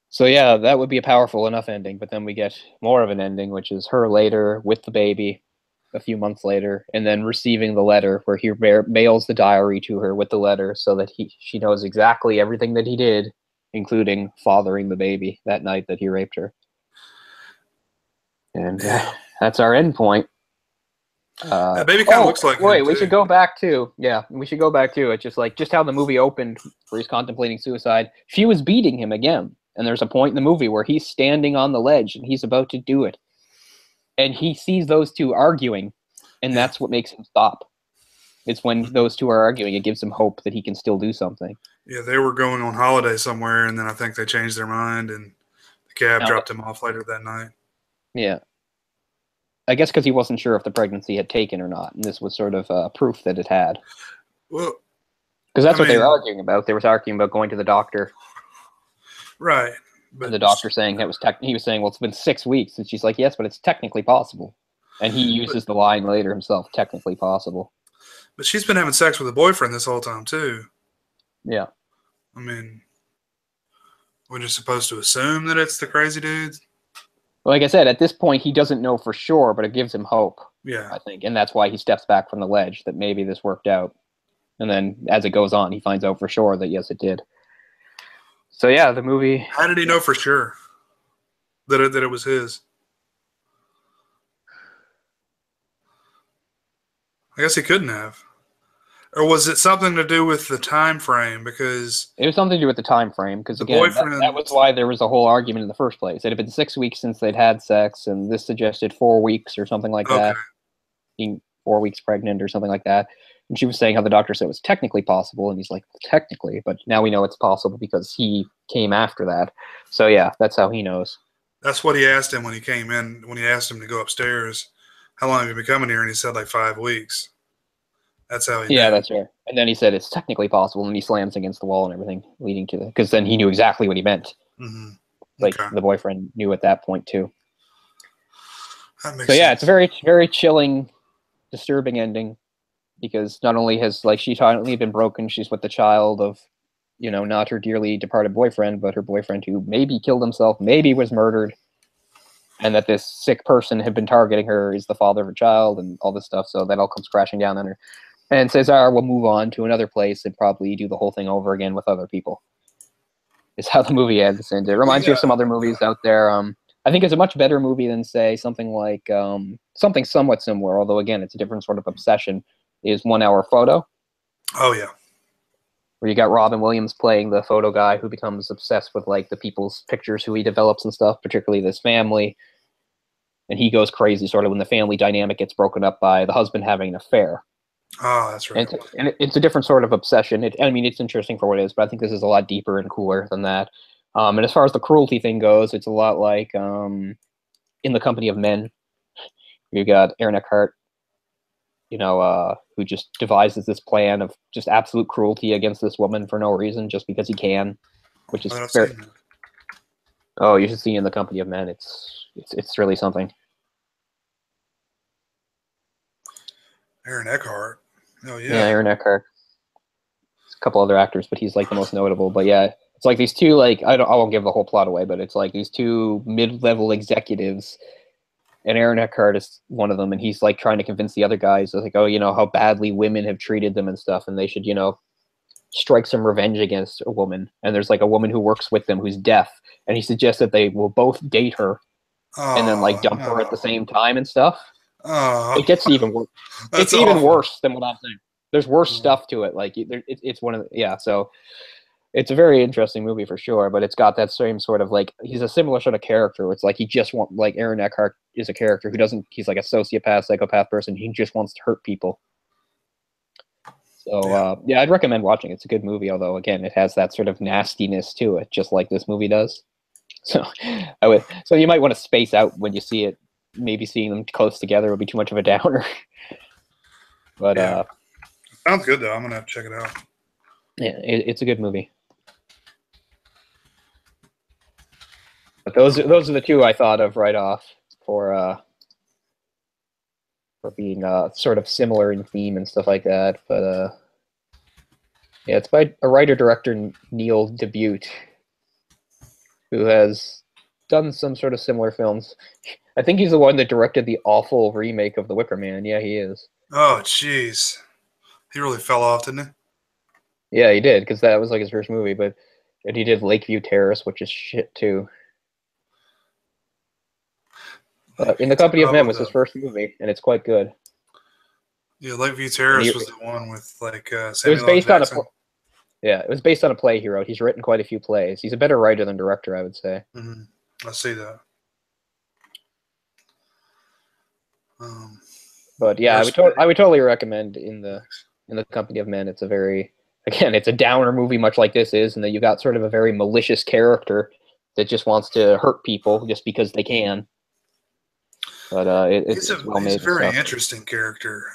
So, yeah, that would be a powerful enough ending. But then we get more of an ending, which is her later with the baby a few months later, and then receiving the letter where he mails the diary to her with the letter so that she knows exactly everything that he did, including fathering the baby that night that he raped her. And that's our end point. That baby kind of looks like wait, we should go back to it's just how the movie opened, where he's contemplating suicide. She was beating him again, and there's a point in the movie where he's standing on the ledge and he's about to do it, and he sees those two arguing, and that's what makes him stop. It's when those two are arguing, it gives him hope that he can still do something. Yeah, they were going on holiday somewhere, and then I think they changed their mind, and the cab dropped him off later that night. Yeah. I guess because he wasn't sure if the pregnancy had taken or not, and this was sort of proof that it had. Well, because that's what they were arguing about. They were arguing about going to the doctor. Right. But and the doctor saying he was saying, well, it's been 6 weeks. And she's like, yes, but it's technically possible. And he uses the line later himself, technically possible. But she's been having sex with a boyfriend this whole time, too. Yeah. I mean, we're just supposed to assume that it's the crazy dude? Well, like I said, at this point, he doesn't know for sure, but it gives him hope, Yeah. I think. And that's why he steps back from the ledge, that maybe this worked out. And then as it goes on, he finds out for sure that, yes, it did. So, yeah, the movie... How did he know for sure that it was his? I guess he couldn't have. Or was it something to do with the time frame? Because it was something to do with the time frame. Because again, boyfriend... that was why there was a whole argument in the first place. It had been 6 weeks since they'd had sex, and this suggested 4 weeks or something like that. Being 4 weeks pregnant or something like that. And she was saying how the doctor said it was technically possible, and he's like, technically, but now we know it's possible because he came after that. So yeah, that's how he knows. That's what he asked him when he came in. When he asked him to go upstairs, how long have you been coming here? And he said like 5 weeks. That's how he knew. Yeah, that's right. And then he said it's technically possible, and he slams against the wall and everything, leading to the... Because then he knew exactly what he meant. Mm-hmm. Like, the boyfriend knew at that point, too. That makes so, yeah, sense. it's a very, very chilling, disturbing ending. Because not only has, like, she finally been broken, she's with the child of, you know, not her dearly departed boyfriend, but her boyfriend who maybe killed himself, maybe was murdered. And that this sick person had been targeting her is the father of her child and all this stuff. So that all comes crashing down on her. And Cesar will move on to another place and probably do the whole thing over again with other people. Is how the movie ends. And it reminds me of some other movies out there. I think it's a much better movie than, say, something like something somewhat similar, although, again, it's a different sort of obsession, is 1 Hour Photo. Oh, yeah. Where you got Robin Williams playing the photo guy who becomes obsessed with, like, the people's pictures who he develops and stuff, particularly this family. And he goes crazy sort of when the family dynamic gets broken up by the husband having an affair. Oh, that's right. And it's a different sort of obsession. I mean, it's interesting for what it is, but I think this is a lot deeper and cooler than that. And as far as the cruelty thing goes, it's a lot like In the Company of Men. You got Aaron Eckhart, you know, who just devises this plan of just absolute cruelty against this woman for no reason, just because he can, which is fair. Oh, you should see In the Company of Men. It's really something. Aaron Eckhart. Oh, yeah. Yeah, Aaron Eckhart. There's a couple other actors, but he's like the most notable. But yeah, it's like these two, like, I won't give the whole plot away, but it's like these two mid-level executives, and Aaron Eckhart is one of them, and he's like trying to convince the other guys, like, oh, you know, how badly women have treated them and stuff, and they should, you know, strike some revenge against a woman. And there's like a woman who works with them who's deaf, and he suggests that they will both date her and then like dump her at the same time and stuff. It gets even worse. It's even worse than what I'm saying. There's worse stuff to it. Like it's one of the, yeah. So it's a very interesting movie for sure. But it's got that same sort of like he's a similar sort of character. It's like he just want like Aaron Eckhart is a character who doesn't. He's like a sociopath, psychopath person. He just wants to hurt people. So yeah, I'd recommend watching it. It's a good movie, although again, it has that sort of nastiness to it, just like this movie does. So So you might want to space out when you see it. Maybe seeing them close together would be too much of a downer. But yeah. Sounds good though. I'm gonna have to check it out. Yeah, it's a good movie. But those are the two I thought of right off for being sort of similar in theme and stuff like that. But yeah, it's by a writer-director, Neil Dubutte, who has done some sort of similar films. I think he's the one that directed the awful remake of The Wicker Man. Yeah, he is. Oh, jeez. He really fell off, didn't he? Yeah, he did, because that was like his first movie. And he did Lakeview Terrace, which is shit, too. In the Company of Men was his first movie, and it's quite good. Yeah, Lakeview Terrace was the one with like Samuel it was based L. Jackson. It was based on a play he wrote. He's written quite a few plays. He's a better writer than director, I would say. Mm-hmm. I see that. But yeah, I would totally recommend in the Company of Men. It's a very, again, it's a downer movie, much like this is, and that you got sort of a very malicious character that just wants to hurt people just because they can. But it's well made. He's a very interesting character.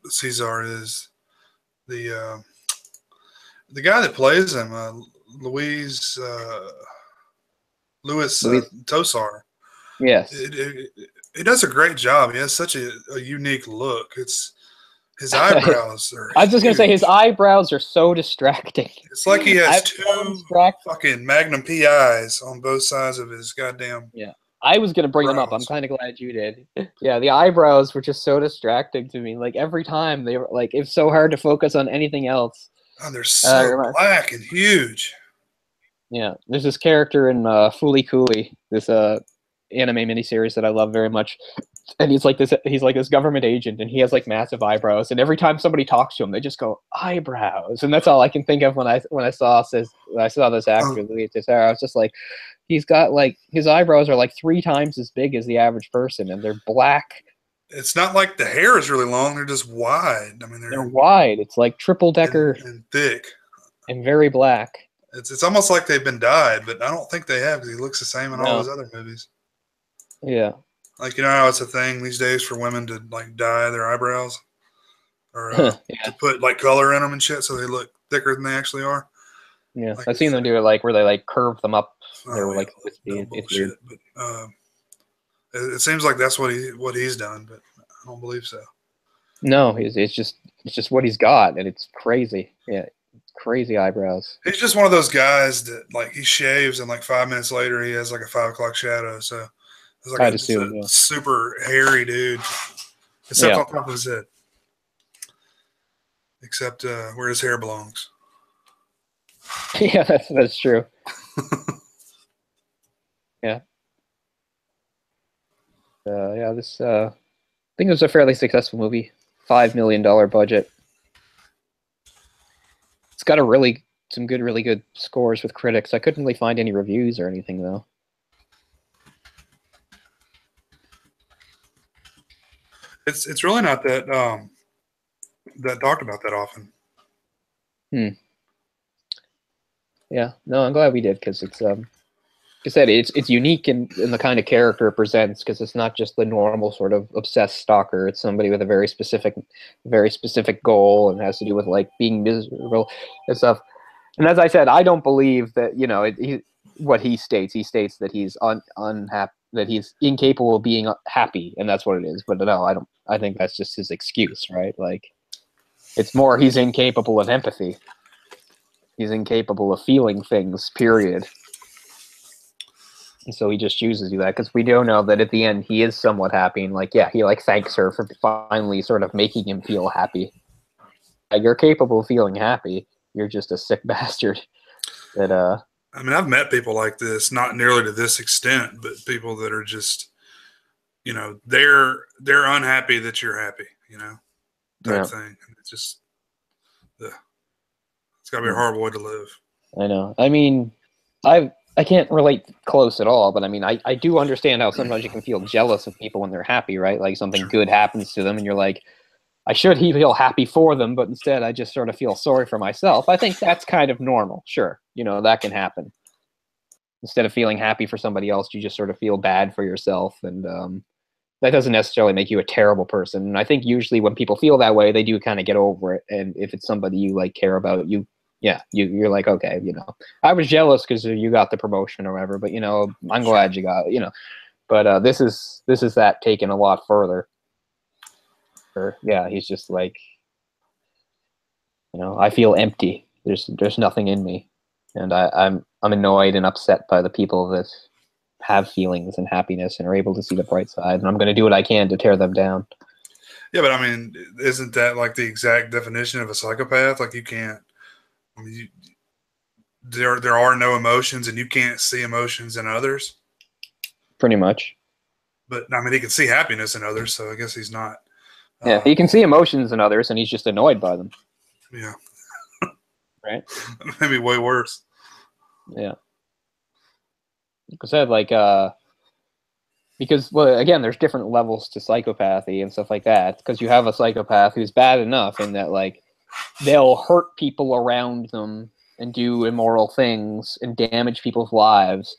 Cesar is the guy that plays him, Louis Tosar. Yes. He does a great job. He has such a unique look. His eyebrows are I was just gonna say his huge. eyebrows are so distracting. It's like he has I'm so two distracted. fucking Magnum PIs on both sides of his goddamn Yeah. I was gonna bring them up. I'm brows. kind of glad you did. Yeah, the eyebrows were just so distracting to me. Like every time they were like, it's so hard to focus on anything else. Oh, they're so Remind- black and huge. yeah, there's this character in Fooly Cooly, this anime miniseries that I love very much, and he's like this government agent, and he has like massive eyebrows, and every time somebody talks to him, they just go eyebrows, and that's all I can think of when I saw this actor, Louis Tessera. I was just like, he's got like his eyebrows are like 3 times as big as the average person, and they're black. It's not like the hair is really long; they're just wide. I mean, They're wide. It's like triple decker and thick, and very black. It's almost like they've been dyed, but I don't think they have because he looks the same in all his other movies. Yeah. Like, you know how it's a thing these days for women to like dye their eyebrows or to put like color in them and shit so they look thicker than they actually are. Yeah, like, I've seen them do it like where they like curve them up. They're like it's weird. But it seems like that's what he's done, but I don't believe so. No, it's just what he's got, and it's crazy. Yeah, crazy eyebrows. He's just one of those guys that like he shaves and like 5 minutes later he has like a 5 o'clock shadow. So it's like a super hairy dude, except on top of his head, except where his hair belongs. Yeah, that's true. Yeah. This I think it was a fairly successful movie. $5 million budget. It's got some really good scores with critics. I couldn't really find any reviews or anything though. It's really not that that talked about that often. Yeah, no, I'm glad we did because it's like I said, it's unique in the kind of character it presents because it's not just the normal sort of obsessed stalker. It's somebody with a very specific goal and has to do with like being miserable and stuff. And as I said, I don't believe that what he states. He states that he's unhappy, that he's incapable of being happy, and that's what it is. But no, I don't. I think that's just his excuse, right? Like, it's more he's incapable of empathy. He's incapable of feeling things. Period. And so he just chooses to do that because we do know that at the end he is somewhat happy, and like, yeah, he like thanks her for finally sort of making him feel happy. Like, you're capable of feeling happy. You're just a sick bastard. That I mean, I've met people like this, not nearly to this extent, but people that are just, they're unhappy that you're happy, type thing. It's just, it's got to be a hard way to live. I know. I mean, I can't relate close at all, but I mean, I do understand how sometimes you can feel jealous of people when they're happy, right? Like something good happens to them, and you're like, I should feel happy for them, but instead I just sort of feel sorry for myself. I think that's kind of normal. Sure, that can happen. Instead of feeling happy for somebody else, you just sort of feel bad for yourself, and that doesn't necessarily make you a terrible person. And I think usually when people feel that way, they do kind of get over it. And if it's somebody you like care about, you're like, okay, I was jealous because you got the promotion or whatever, but I'm glad you got it, But this is that taken a lot further. Yeah, he's just like, I feel empty. There's nothing in me, and I'm annoyed and upset by the people that have feelings and happiness and are able to see the bright side, and I'm going to do what I can to tear them down. Yeah, but I mean, isn't that like the exact definition of a psychopath? Like, you can't. I mean, there are no emotions, and you can't see emotions in others. Pretty much. But I mean, he can see happiness in others, so I guess he's not. Yeah, he can see emotions in others, and he's just annoyed by them. Yeah. Right? Maybe way worse. Yeah. Like I said, like, because, well, again, there's different levels to psychopathy and stuff like that, because you have a psychopath who's bad enough in that, like, they'll hurt people around them and do immoral things and damage people's lives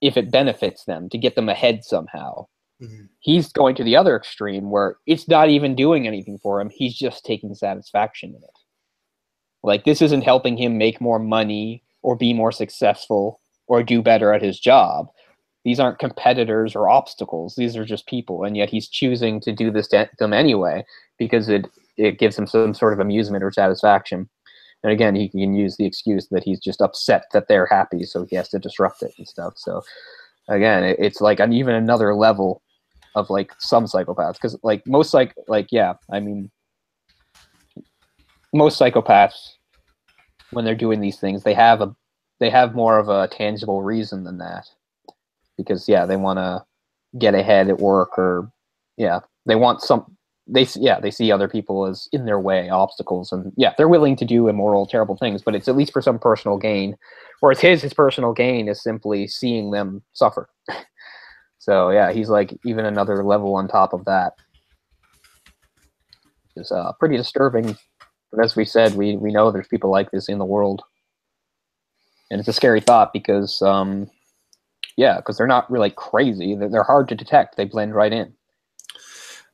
if it benefits them to get them ahead somehow. Mm-hmm. He's going to the other extreme where it's not even doing anything for him. He's just taking satisfaction in it. Like, this isn't helping him make more money or be more successful or do better at his job. these aren't competitors or obstacles. These are just people, and yet he's choosing to do this to them anyway because it gives him some sort of amusement or satisfaction. And again, he can use the excuse that he's just upset that they're happy, so he has to disrupt it and stuff. So again, it's like even another level of like some psychopaths, because like most most psychopaths, when they're doing these things, they have more of a tangible reason than that, because they want to get ahead at work, or they want they see other people as in their way, obstacles, and they're willing to do immoral, terrible things, but it's at least for some personal gain. Whereas his personal gain is simply seeing them suffer. So he's like even another level on top of that. It's pretty disturbing, but as we said, we know there's people like this in the world, and it's a scary thought because because they're not really crazy. They're hard to detect. They blend right in.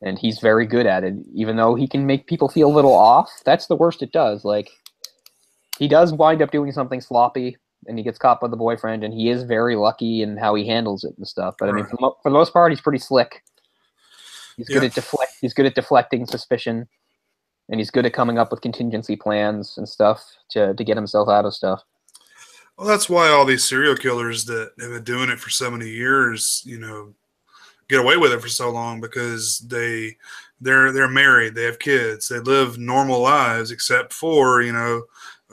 And he's very good at it, even though he can make people feel a little off. That's the worst it does. Like, he does wind up doing something sloppy, and he gets caught by the boyfriend, and he is very lucky in how he handles it and stuff. But I mean, for the most part, he's pretty slick. He's good at He's good at deflecting suspicion, and he's good at coming up with contingency plans and stuff to get himself out of stuff. Well, that's why all these serial killers that have been doing it for so many years, get away with it for so long, because they're married, they have kids, they live normal lives, except for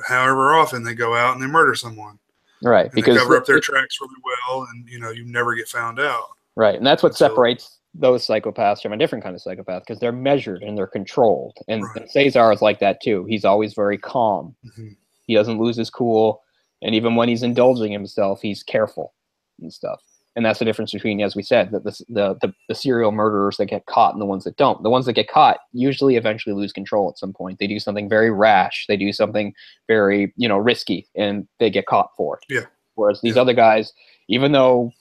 however often they go out and they murder someone, right? And because they cover up their tracks really well, and you never get found out, right? And that's what separates those psychopaths from a different kind of psychopath, because they're measured and they're controlled. And Cesar is like that too. He's always very calm. Mm-hmm. He doesn't lose his cool, and even when he's indulging himself, he's careful and stuff. And that's the difference between, as we said, that the serial murderers that get caught and the ones that don't. The ones that get caught usually eventually lose control at some point. They do something very rash. They do something very, risky, and they get caught for it. Yeah. Whereas these other guys, even though,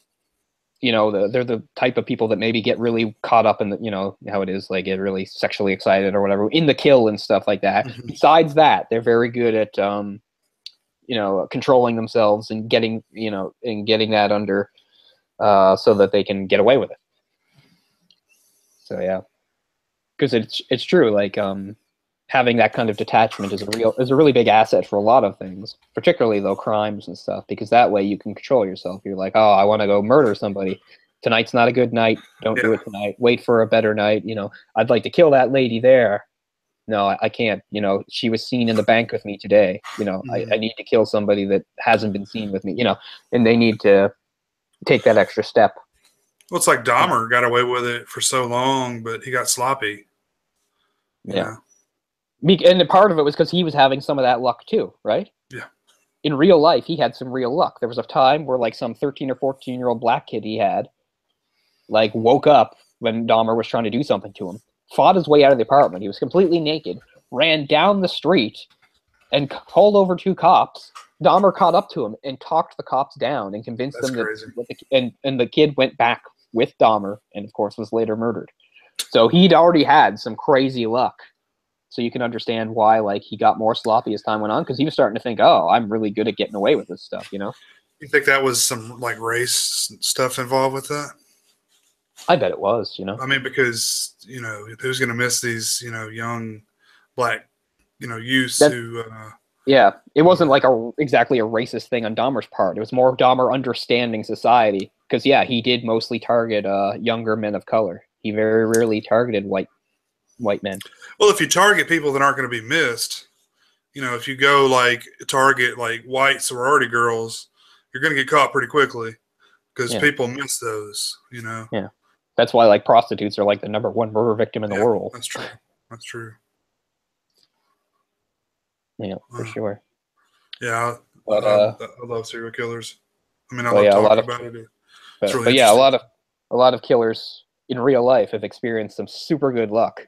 they're the type of people that maybe get really caught up in the, how it is, like get really sexually excited or whatever in the kill and stuff like that. Mm-hmm. Besides that, they're very good at, controlling themselves and getting that under. So that they can get away with it. So because it's true. Like having that kind of detachment is a really big asset for a lot of things, particularly though crimes and stuff. Because that way you can control yourself. You're like, oh, I want to go murder somebody. Tonight's not a good night. Don't do it tonight. Wait for a better night. I'd like to kill that lady there. No, I can't. She was seen in the bank with me today. Mm-hmm. I need to kill somebody that hasn't been seen with me. And they need to take that extra step. Well, it's like Dahmer got away with it for so long, but he got sloppy. Yeah. And part of it was because he was having some of that luck too, right? Yeah. In real life, he had some real luck. There was a time where like some 13 or 14-year-old black kid he had like woke up when Dahmer was trying to do something to him, fought his way out of the apartment. He was completely naked, ran down the street and called over 2 cops. Dahmer caught up to him and talked the cops down and convinced them that and the kid went back with Dahmer and of course was later murdered. So he'd already had some crazy luck. So you can understand why like he got more sloppy as time went on, because he was starting to think, oh, I'm really good at getting away with this stuff, You think that was some like race stuff involved with that? I bet it was, I mean, because, who's going to miss these, young black, youths who... Yeah, it wasn't like exactly a racist thing on Dahmer's part. It was more Dahmer understanding society, because he did mostly target younger men of color. He very rarely targeted white men. Well, if you target people that aren't going to be missed, if you go like target like white sorority girls, you're going to get caught pretty quickly, because people miss those. Yeah, that's why like prostitutes are like the #1 murder victim in the world. That's true. That's true. Yeah, for sure. Yeah, but, I love serial killers. I mean, I love talking about it. But a lot of killers in real life have experienced some super good luck,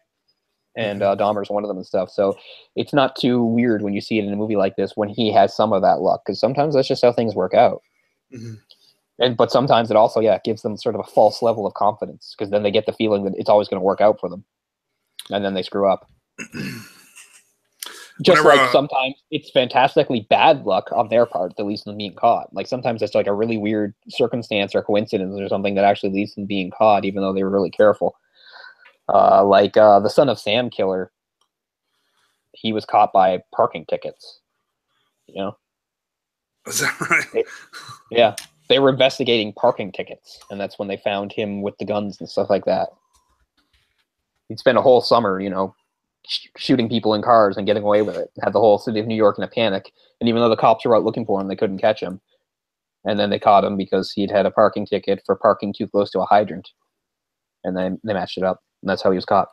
and Dahmer's one of them and stuff. So it's not too weird when you see it in a movie like this when he has some of that luck, because sometimes that's just how things work out. Mm-hmm. But sometimes it also gives them sort of a false level of confidence, because then they get the feeling that it's always going to work out for them, and then they screw up. Just like sometimes it's fantastically bad luck on their part that leads to them being caught. Like sometimes it's like a really weird circumstance or coincidence or something that actually leads to them being caught, even though they were really careful. Like the Son of Sam killer, he was caught by parking tickets. You know? Is that right? Yeah. They were investigating parking tickets, and that's when they found him with the guns and stuff like that. He'd spent a whole summer, you know, shooting people in cars and getting away with it. Had the whole city of New York in a panic. And even though the cops were out looking for him, they couldn't catch him. And then they caught him because he'd had a parking ticket for parking too close to a hydrant. And then they matched it up. And that's how he was caught.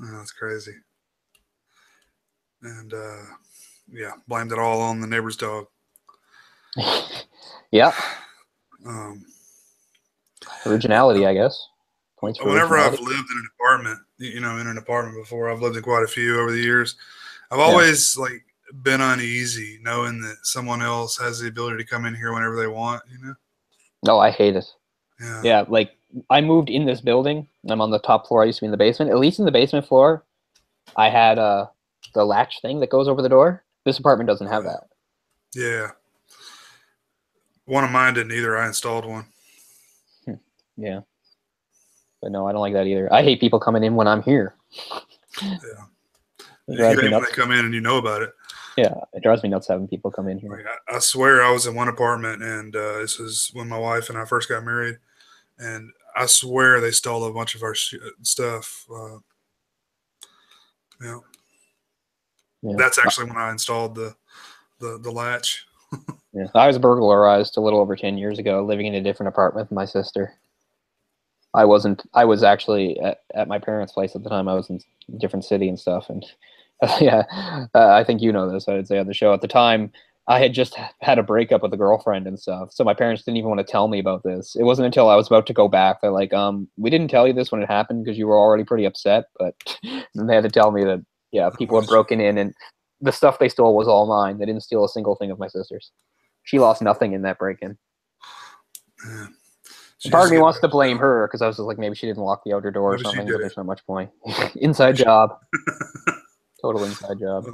Oh, that's crazy. And, yeah, blamed it all on the neighbor's dog. Yeah. Originality, I guess. Whenever I've lived in an apartment, you know, in an apartment before, I've lived in quite a few over the years. I've always like been uneasy knowing that someone else has the ability to come in here whenever they want, you know? No, I hate it. Yeah. Yeah, like I moved in this building. I'm on the top floor. I used to be in the basement. At least in the basement floor, I had the latch thing that goes over the door. This apartment doesn't have that. Yeah. One of mine didn't either. I installed one. Yeah. But no, I don't like that either. I hate people coming in when I'm here. Yeah. You hate when they come in and you know about it. Yeah, it drives me nuts having people come in here. Like, I swear I was in one apartment, and this was when my wife and I first got married, and I swear they stole a bunch of our stuff. Yeah. That's actually when I installed the latch. Yeah, I was burglarized a little over 10 years ago, living in a different apartment with my sister. I was actually at my parents' place at the time. I was in a different city and stuff. And I think you know this, I would say on the show. At the time, I had just had a breakup with a girlfriend and stuff. So my parents didn't even want to tell me about this. It wasn't until I was about to go back. They're like, we didn't tell you this when it happened because you were already pretty upset. But then they had to tell me that, yeah, people had broken in and the stuff they stole was all mine. They didn't steal a single thing of my sister's. She lost nothing in that break-in. Yeah. Part of me wants to blame her because I was just like, maybe she didn't lock the outer door or something, but there's not much point. Inside job. Total inside job.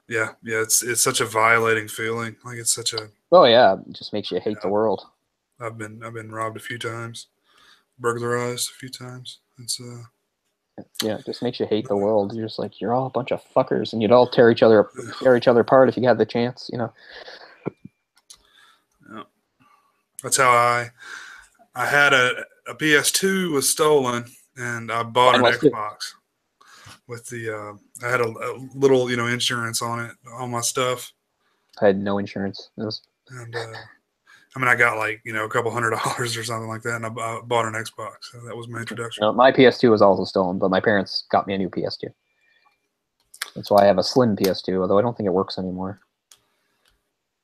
Yeah, it's such a violating feeling. Like it's such a. Oh yeah, it just makes you hate the world. I've been robbed a few times, burglarized a few times. It's Yeah, it just makes you hate the world. You're just like, you're all a bunch of fuckers, and you'd all tear each other apart if you had the chance, you know. Yeah. That's how I had a PS2 was stolen, and I bought an Xbox with the I had a little, you know, insurance on it, all my stuff. I had no insurance. And I mean, I got like, you know, a couple $100 or something like that, and I bought an Xbox. So that was my introduction. No, my PS2 was also stolen, but my parents got me a new PS2. That's why I have a slim PS2, although I don't think it works anymore.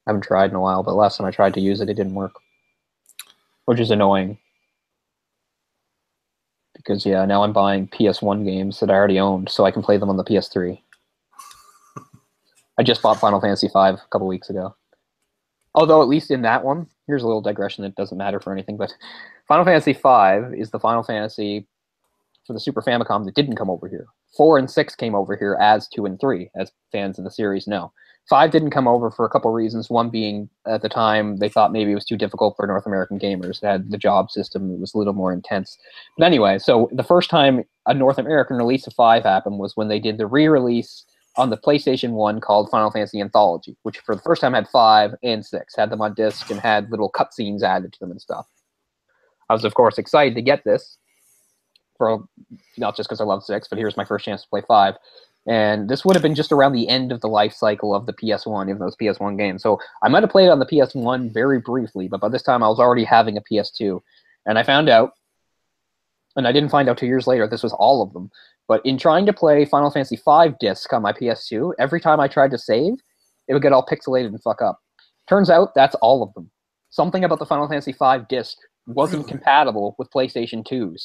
I haven't tried in a while, but last time I tried to use it, it didn't work. Which is annoying. Because, yeah, now I'm buying PS1 games that I already owned, so I can play them on the PS3. I just bought Final Fantasy V a couple weeks ago. Although, at least in that one, here's a little digression that doesn't matter for anything, but Final Fantasy V is the Final Fantasy for the Super Famicom that didn't come over here. 4 and 6 came over here as 2 and 3, as fans of the series know. 5 didn't come over for a couple reasons. One being, at the time, they thought maybe it was too difficult for North American gamers. It had the job system. It was a little more intense. But anyway, so the first time a North American release of 5 happened was when they did the re-release on the PlayStation 1 called Final Fantasy Anthology, which for the first time had 5 and 6, had them on disc and had little cutscenes added to them and stuff. I was, of course, excited to get this, for not just because I love 6, but here's my first chance to play 5. And this would have been just around the end of the life cycle of the PS1, even those PS1 games. So I might have played it on the PS1 very briefly, but by this time I was already having a PS2. And I found out, and I didn't find out 2 years later, this was all of them. But in trying to play Final Fantasy V disc on my PS2, every time I tried to save, it would get all pixelated and fuck up. Turns out that's all of them. Something about the Final Fantasy V disc wasn't compatible with PlayStation 2s.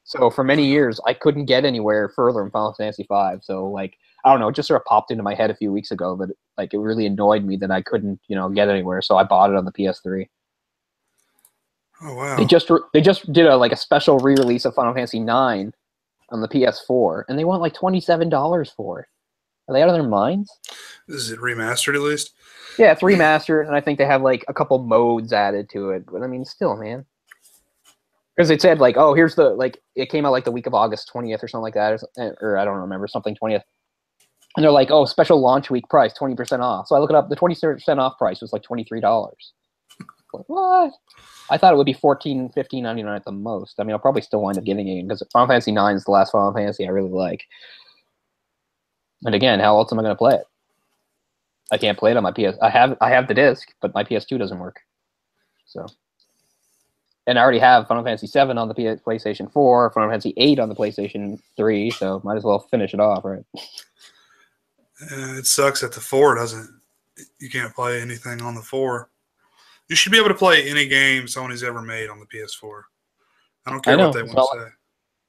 So for many years, I couldn't get anywhere further in Final Fantasy V. So, like, I don't know, it just sort of popped into my head a few weeks ago that, like, it really annoyed me that I couldn't, you know, get anywhere. So I bought it on the PS3. Oh wow! They just did a special re-release of Final Fantasy IX on the PS4, and they want like $27 for it. Are they out of their minds? Is it remastered at least? Yeah, it's remastered, and I think they have like a couple modes added to it. But I mean, still, man. Because it said like, oh, here's the like, it came out like the week of August 20th or something like that, or I don't remember, something 20th. And they're like, oh, special launch week price, 20% off. So I look it up. The 20% off price was like $23. Like, what? I thought it would be $14, $15.99 at the most. I mean, I'll probably still wind up getting it because Final Fantasy IX is the last Final Fantasy I really like. And again, how else am I going to play it? I can't play it on my PS. I have the disc, but my PS2 doesn't work. So, and I already have Final Fantasy VII on the PlayStation 4, Final Fantasy VIII on the PlayStation 3. So might as well finish it off, right? It sucks that the 4 doesn't. You can't play anything on the 4. You should be able to play any game Sony's ever made on the PS4. I don't care what they want to say.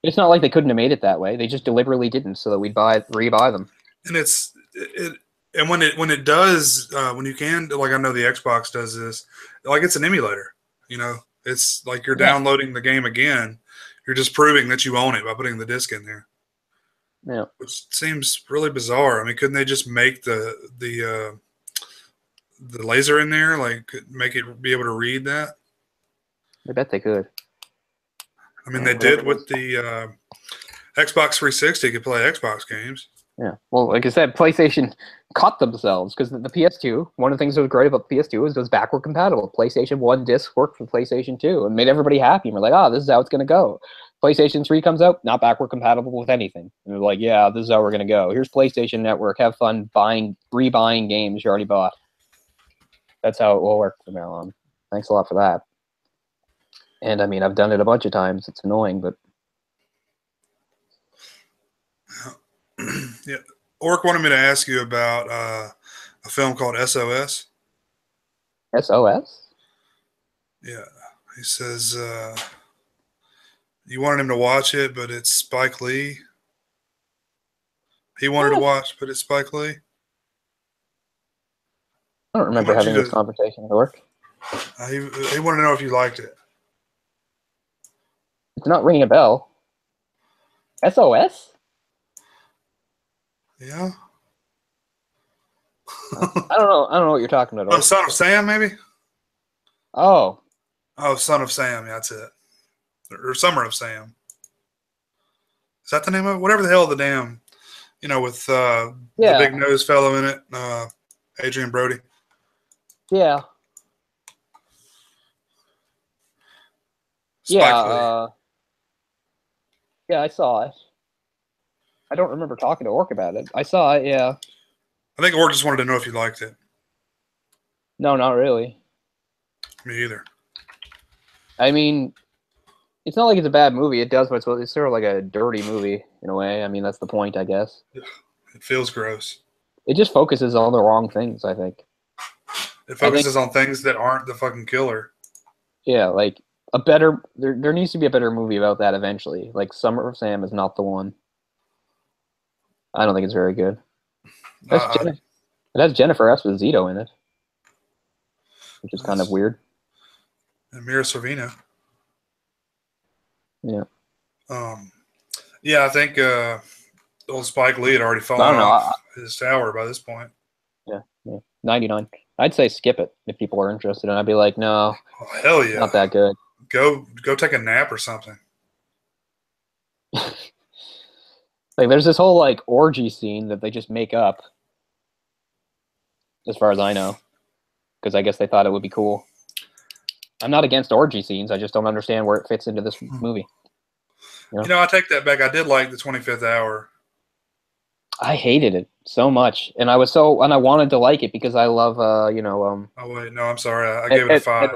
It's not like they couldn't have made it that way. They just deliberately didn't, so that we'd rebuy them. And and when it does, when you can, like I know the Xbox does this, like it's an emulator. You know, it's like you're downloading the game again. You're just proving that you own it by putting the disc in there. Yeah, which seems really bizarre. I mean, couldn't they just make the laser in there, like make it be able to read that? I bet they could. I mean, they did with the Xbox 360. Could play Xbox games. Yeah. Well, like I said, PlayStation caught themselves because the PS2, one of the things that was great about the PS2 is it was backward compatible. PlayStation 1 disc worked for PlayStation 2 and made everybody happy. And we're like, oh, this is how it's going to go. PlayStation 3 comes out, not backward compatible with anything. And we're like, yeah, this is how we're going to go. Here's PlayStation Network. Have fun rebuying games you already bought. That's how it will work from now on. Thanks a lot for that. And, I mean, I've done it a bunch of times. It's annoying, but... Yeah. Orc wanted me to ask you about a film called SOS. SOS? Yeah. He says you wanted him to watch it, but it's Spike Lee. He wanted to watch, but it's Spike Lee. I don't remember having this conversation at work. He wanted to know if you liked it. It's not ringing a bell. SOS? Yeah. I don't know what you're talking about. Oh, Son of Sam, maybe? Oh, Son of Sam. Yeah, that's it. Or Summer of Sam. Is that the name of it? Whatever the hell the damn, with the big nose fellow in it, Adrian Brody. Yeah. Yeah. Yeah, I saw it. I don't remember talking to Orc about it. I saw it, yeah. I think Orc just wanted to know if you liked it. No, not really. Me either. I mean, it's not like it's a bad movie. It does, but it's sort of like a dirty movie in a way. I mean, that's the point, I guess. It feels gross. It just focuses on the wrong things, I think. It focuses on things that aren't the fucking killer. Yeah, like a better... There needs to be a better movie about that eventually. Like, Summer of Sam is not the one. I don't think it's very good. It has Jennifer Esposito in it, which is kind of weird. And Mira Sorvino. Yeah. Yeah, I think old Spike Lee had already fallen off his tower by this point. Yeah. 99. I'd say skip it if people are interested, and I'd be like, no. Oh, hell yeah. Not that good. Go take a nap or something. Like, there's this whole, like, orgy scene that they just make up, as far as I know, because I guess they thought it would be cool. I'm not against orgy scenes. I just don't understand where it fits into this movie. I take that back. I did like the 25th Hour. I hated it so much, and I wanted to like it because I love, Oh wait, no, I'm sorry. I gave it a 5.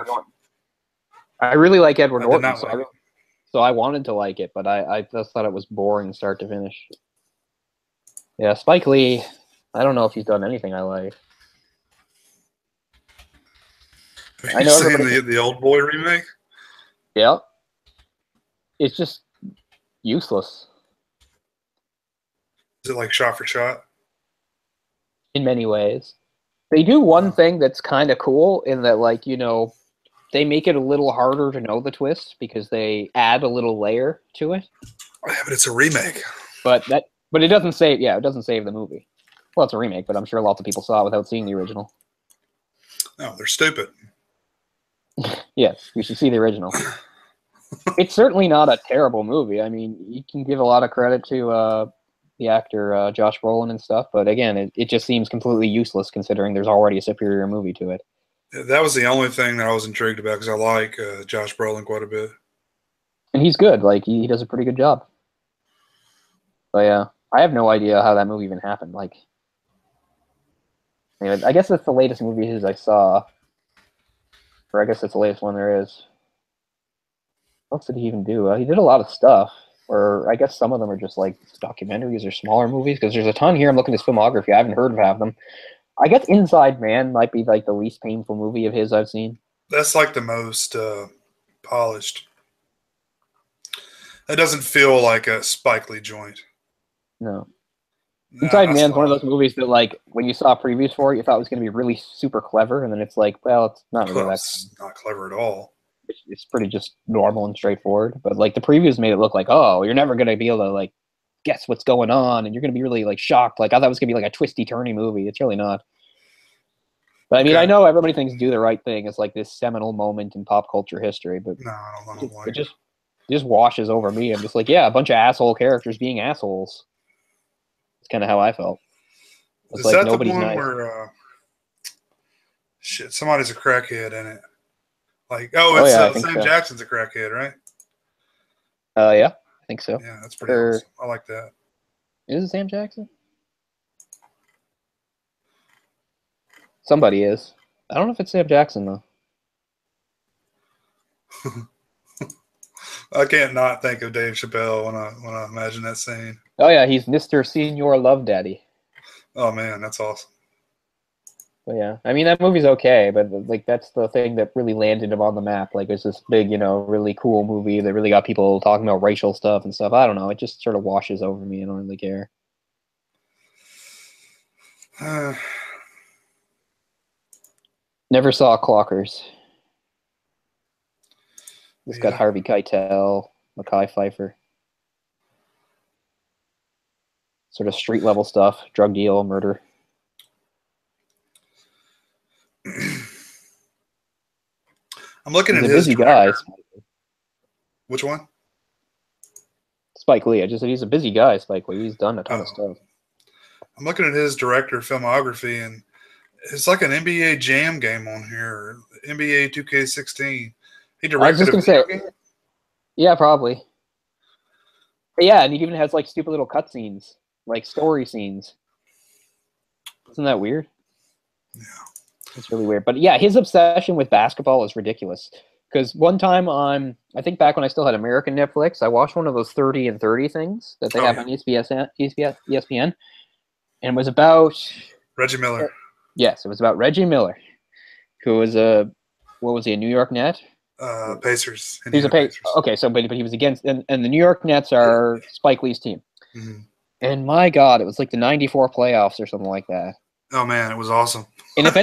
I really like Edward Norton. Did not like it. So I wanted to like it, but I just thought it was boring start to finish. Yeah, Spike Lee, I don't know if he's done anything I like. Have you seen the Old Boy remake? Yeah. It's just useless. Is it like shot for shot? In many ways. They do one thing that's kind of cool in that, like, they make it a little harder to know the twist because they add a little layer to it. Yeah, but it's a remake. But it doesn't save. Yeah, it doesn't save the movie. Well, it's a remake, but I'm sure lots of people saw it without seeing the original. No, they're stupid. Yes, you should see the original. It's certainly not a terrible movie. I mean, you can give a lot of credit to the actor Josh Brolin and stuff, but again, it just seems completely useless considering there's already a superior movie to it. That was the only thing that I was intrigued about because I like Josh Brolin quite a bit. And he's good. Like, he does a pretty good job. But yeah, I have no idea how that movie even happened. Like, anyway, I guess that's the latest movie of his I saw. Or I guess it's the latest one there is. What else did he even do? He did a lot of stuff. Or I guess some of them are just like documentaries or smaller movies. Because there's a ton here. I'm looking at his filmography. I haven't heard of half of them. I guess Inside Man might be like the least painful movie of his I've seen. That's like the most polished. That doesn't feel like a Spike Lee joint. No. Inside Man's one of those movies that, like, when you saw previews for it, you thought it was going to be really super clever, and then it's like, well, it's not really that. It's not clever at all. It's pretty just normal and straightforward. But, like, the previews made it look like, oh, you're never going to be able to, like, guess what's going on, and you're going to be really, like, shocked. Like, I thought it was going to be, like, a twisty-turny movie. It's really not. But, I mean, I know everybody thinks Do the Right Thing is, like, this seminal moment in pop culture history, but no, I don't like it. Just washes over me. I'm just like, yeah, a bunch of asshole characters being assholes. Kind of how I felt. Is like, that the one where somebody's a crackhead in it? Like, it's Sam Jackson's a crackhead, right? Yeah, I think so. Yeah, that's pretty awesome. I like that. Is it Sam Jackson? Somebody is. I don't know if it's Sam Jackson though. I can't not think of Dave Chappelle when I imagine that scene. Oh yeah, he's Mr. Senior Love Daddy. Oh man, that's awesome. But yeah, I mean that movie's okay, but like that's the thing that really landed him on the map. Like it's this big, really cool movie that really got people talking about racial stuff and stuff. I don't know, it just sort of washes over me. I don't really care. Never saw Clockers. It's got Harvey Keitel, Mekhi Phifer. Sort of street level stuff, drug deal, murder. I'm looking at his busy guy. Which one? Spike Lee. I just said he's a busy guy, Spike Lee. He's done a ton of stuff. I'm looking at his director filmography, and it's like an NBA Jam game on here, NBA 2K16. He directed a video game? Yeah, probably. But yeah, and he even has like stupid little cutscenes, like story scenes. Isn't that weird? Yeah. It's really weird. But yeah, his obsession with basketball is ridiculous. Because one time I think back when I still had American Netflix, I watched one of those 30 and 30 things that they have on ESPN. And it was about... Reggie Miller. Yes, it was about Reggie Miller, who was what was he, a New York Net? Pacers. He's a Pacers. Okay, so but he was against, and the New York Nets are Spike Lee's team. Mm-hmm. And my God, it was like the '94 playoffs or something like that. Oh man, it was awesome. And if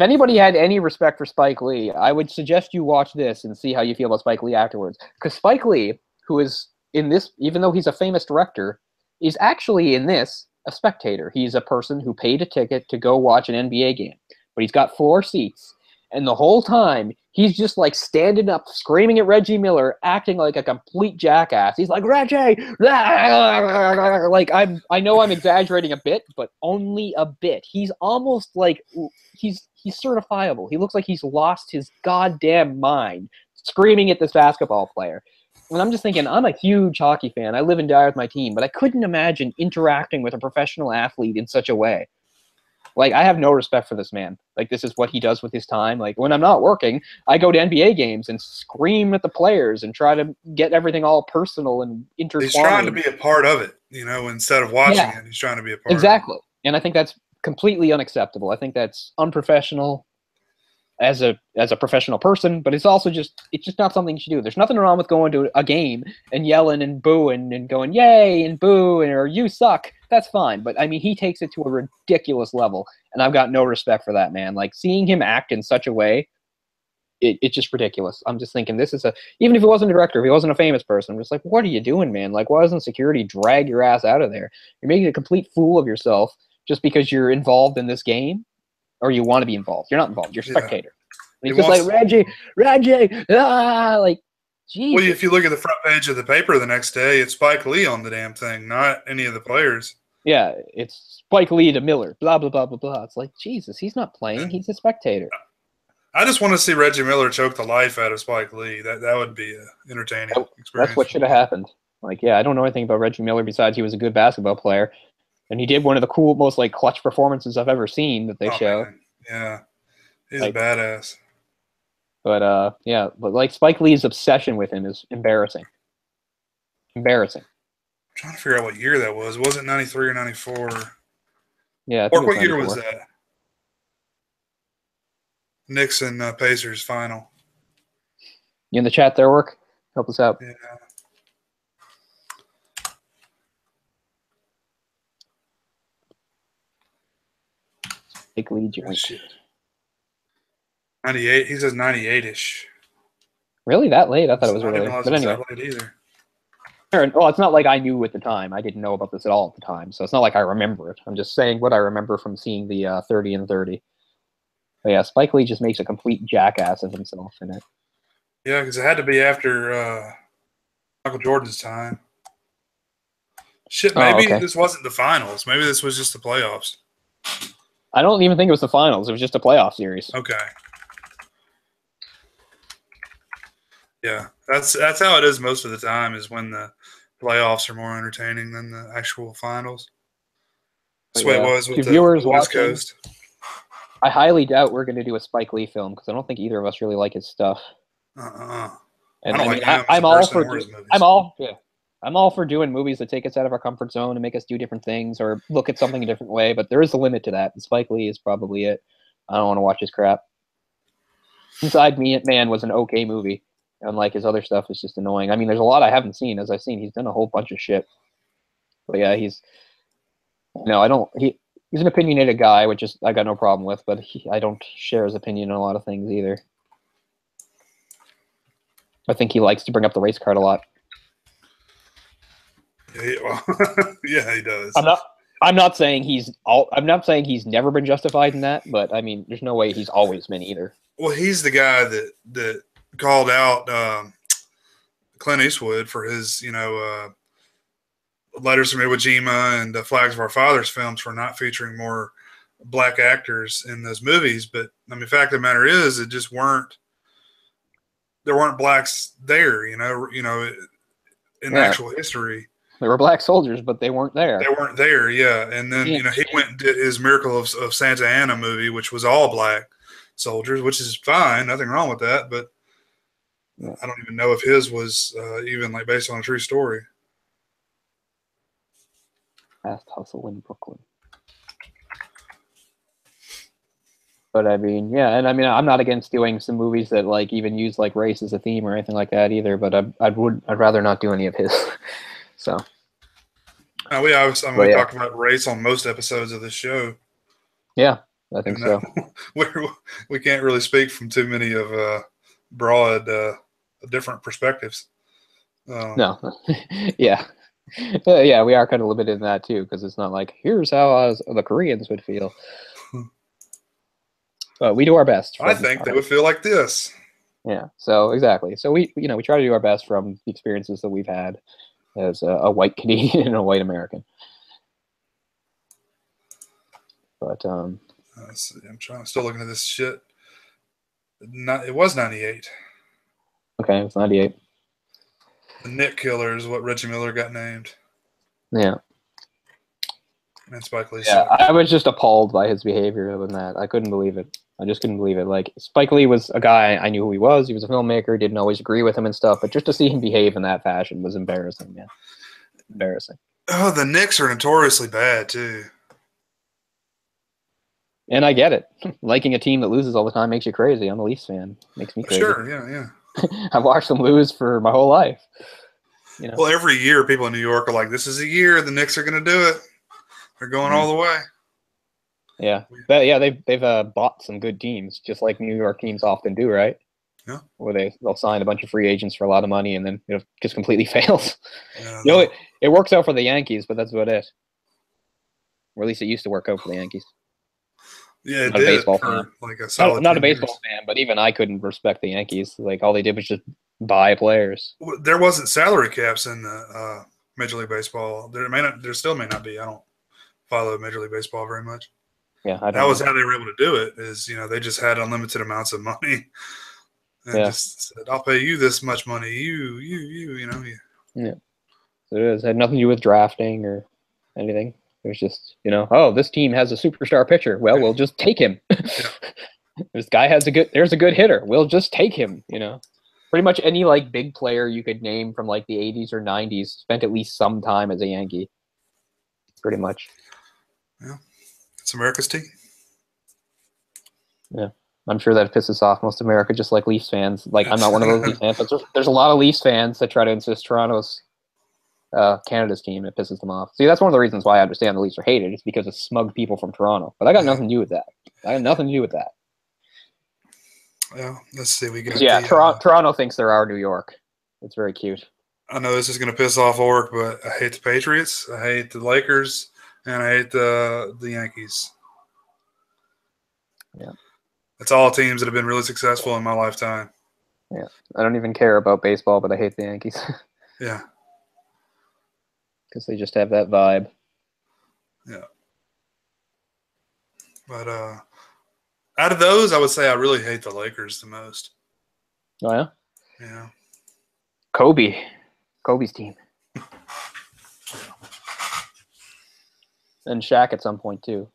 anybody had any respect for Spike Lee, I would suggest you watch this and see how you feel about Spike Lee afterwards. Because Spike Lee, who is in this, even though he's a famous director, is actually in this a spectator. He's a person who paid a ticket to go watch an NBA game, but he's got 4 seats. And the whole time, he's just like standing up, screaming at Reggie Miller, acting like a complete jackass. He's like, Reggie! Like, I know I'm exaggerating a bit, but only a bit. He's almost like, he's certifiable. He looks like he's lost his goddamn mind, screaming at this basketball player. And I'm just thinking, I'm a huge hockey fan. I live and die with my team, but I couldn't imagine interacting with a professional athlete in such a way. Like, I have no respect for this man. Like, this is what he does with his time. Like, when I'm not working, I go to NBA games and scream at the players and try to get everything all personal and intertwined. He's trying to be a part of it, instead of watching it. He's trying to be a part of it. Exactly. And I think that's completely unacceptable. I think that's unprofessional as a professional person, but it's just not something you should do. There's nothing wrong with going to a game and yelling and booing and going, yay, and boo, or you suck. That's fine. But, I mean, he takes it to a ridiculous level, and I've got no respect for that man. Like, seeing him act in such a way, it's just ridiculous. I'm just thinking even if he wasn't a director, if he wasn't a famous person, I'm just like, what are you doing, man? Like, why doesn't security drag your ass out of there? You're making a complete fool of yourself just because you're involved in this game, or you want to be involved. You're not involved. You're a spectator. And he's just like, Reggie, like, Jesus. Well, if you look at the front page of the paper the next day, it's Spike Lee on the damn thing, not any of the players. Yeah, it's Spike Lee to Miller, blah, blah, blah, blah, blah. It's like, Jesus, he's not playing. He's a spectator. I just want to see Reggie Miller choke the life out of Spike Lee. That would be an entertaining experience. That's what should have happened. Like, yeah, I don't know anything about Reggie Miller besides he was a good basketball player. And he did one of the cool, most, like, clutch performances I've ever seen that they show. Man. Yeah. He's a badass. But, yeah, but, like, Spike Lee's obsession with him is embarrassing. Embarrassing. I'm trying to figure out what year that was. Was it 93 or 94? Yeah, I think or it was what 94. year was that? Knicks and Pacers final. You in the chat there, Work? Help us out. Yeah. Spike Lee joint. 98. He says 98-ish. Really? That late? I thought it was I really didn't late. realize But it was anyway. that late either. Well, it's not like I knew at the time. I didn't know about this at all at the time. So it's not like I remember it. I'm just saying what I remember from seeing the 30 and 30. But yeah, Spike Lee just makes a complete jackass of himself in it. Yeah, because it had to be after Michael Jordan's time. Shit, maybe this wasn't the finals. Maybe this was just the playoffs. I don't even think it was the finals. It was just a playoff series. Okay. Yeah, that's how it is most of the time, is when the playoffs are more entertaining than the actual finals. That's the way it was with the viewers West watching, Coast. I highly doubt we're going to do a Spike Lee film because I don't think either of us really like his stuff. And I'm all for doing movies that take us out of our comfort zone and make us do different things or look at something a different way, but there is a limit to that, and Spike Lee is probably it. I don't want to watch his crap. Inside Man was an okay movie, and like his other stuff is just annoying. I mean, there's a lot I haven't seen. As I've seen, he's done a whole bunch of shit. But yeah, he's an opinionated guy, which is I got no problem with, but I don't share his opinion on a lot of things either. I think he likes to bring up the race card a lot. Yeah, he does. I'm not saying he's never been justified in that, but I mean, there's no way he's always been either. Well, he's the guy that called out Clint Eastwood for his, Letters from Iwo Jima and Flags of Our Fathers films for not featuring more black actors in those movies. But I mean, the fact of the matter is, there weren't blacks there, in actual history. There were black soldiers, but they weren't there. They weren't there, yeah. And then, he went and did his Miracle of Santa Ana movie, which was all black soldiers, which is fine. Nothing wrong with that. But I don't even know if his was even like based on a true story. Fast Hustle in Brooklyn. But I mean, yeah, and I mean, I'm not against doing some movies that like even use like race as a theme or anything like that either. But I'd rather not do any of his. So. We talk about race on most episodes of this show. Yeah, I think so. We can't really speak from too many of broad, different perspectives. No, yeah. Yeah, we are kind of limited in that too, because it's not like here's how the Koreans would feel. But we do our best. I think they would feel like this. Yeah. So exactly. So we try to do our best from the experiences that we've had as a white Canadian and a white American. But I'm still looking at this shit. It was 98. Okay, it's 98. The Nick Killer is what Reggie Miller got named. Yeah. And Spike Lee. Yeah, I was just appalled by his behavior other than that. I couldn't believe it. I just couldn't believe it. Like, Spike Lee was a guy, I knew who he was. He was a filmmaker, didn't always agree with him and stuff, but just to see him behave in that fashion was embarrassing, man. Embarrassing. Oh, the Knicks are notoriously bad, too. And I get it. Liking a team that loses all the time makes you crazy. I'm a Leafs fan. Makes me crazy. Sure, yeah. I've watched them lose for my whole life. Well, every year people in New York are like, this is a year the Knicks are going to do it. They're going all the way. Yeah. They've bought some good teams, just like New York teams often do, right? Yeah. Where they'll sign a bunch of free agents for a lot of money and then it just completely fails. Yeah, it works out for the Yankees, but that's about it. or at least it used to work out for the Yankees. Yeah, it Not a did baseball for fan. like a solid Not a 10 baseball years. fan, but even I couldn't respect the Yankees. Like all they did was just buy players. Well, there wasn't salary caps in the Major League Baseball. There still may not be. I don't follow Major League Baseball very much. Yeah, I That don't was know. how they were able to do it. Is they just had unlimited amounts of money, and just said, "I'll pay you this much money. Yeah. So it had nothing to do with drafting or anything. It was just, oh, this team has a superstar pitcher. Well, we'll just take him. This guy there's a good hitter. We'll just take him, Pretty much any like big player you could name from like the 80s or 90s spent at least some time as a Yankee. Pretty much. Yeah. It's America's team. Yeah. I'm sure that pisses off most of America, just like Leafs fans. Like, I'm not one of those Leafs fans, but there's a lot of Leafs fans that try to insist Toronto's Canada's team, and it pisses them off. See, that's one of the reasons why I understand the Leafs are hated. It's because of smug people from Toronto. But I got nothing to do with that. Well, let's see. We got Toronto thinks they're our New York. It's very cute. I know this is going to piss off Orc, but I hate the Patriots. I hate the Lakers, and I hate the Yankees. Yeah. It's all teams that have been really successful in my lifetime. Yeah. I don't even care about baseball, but I hate the Yankees. Yeah. Because they just have that vibe. Yeah. But out of those, I would say I really hate the Lakers the most. Oh, yeah? Yeah. Kobe's team. And Shaq at some point, too.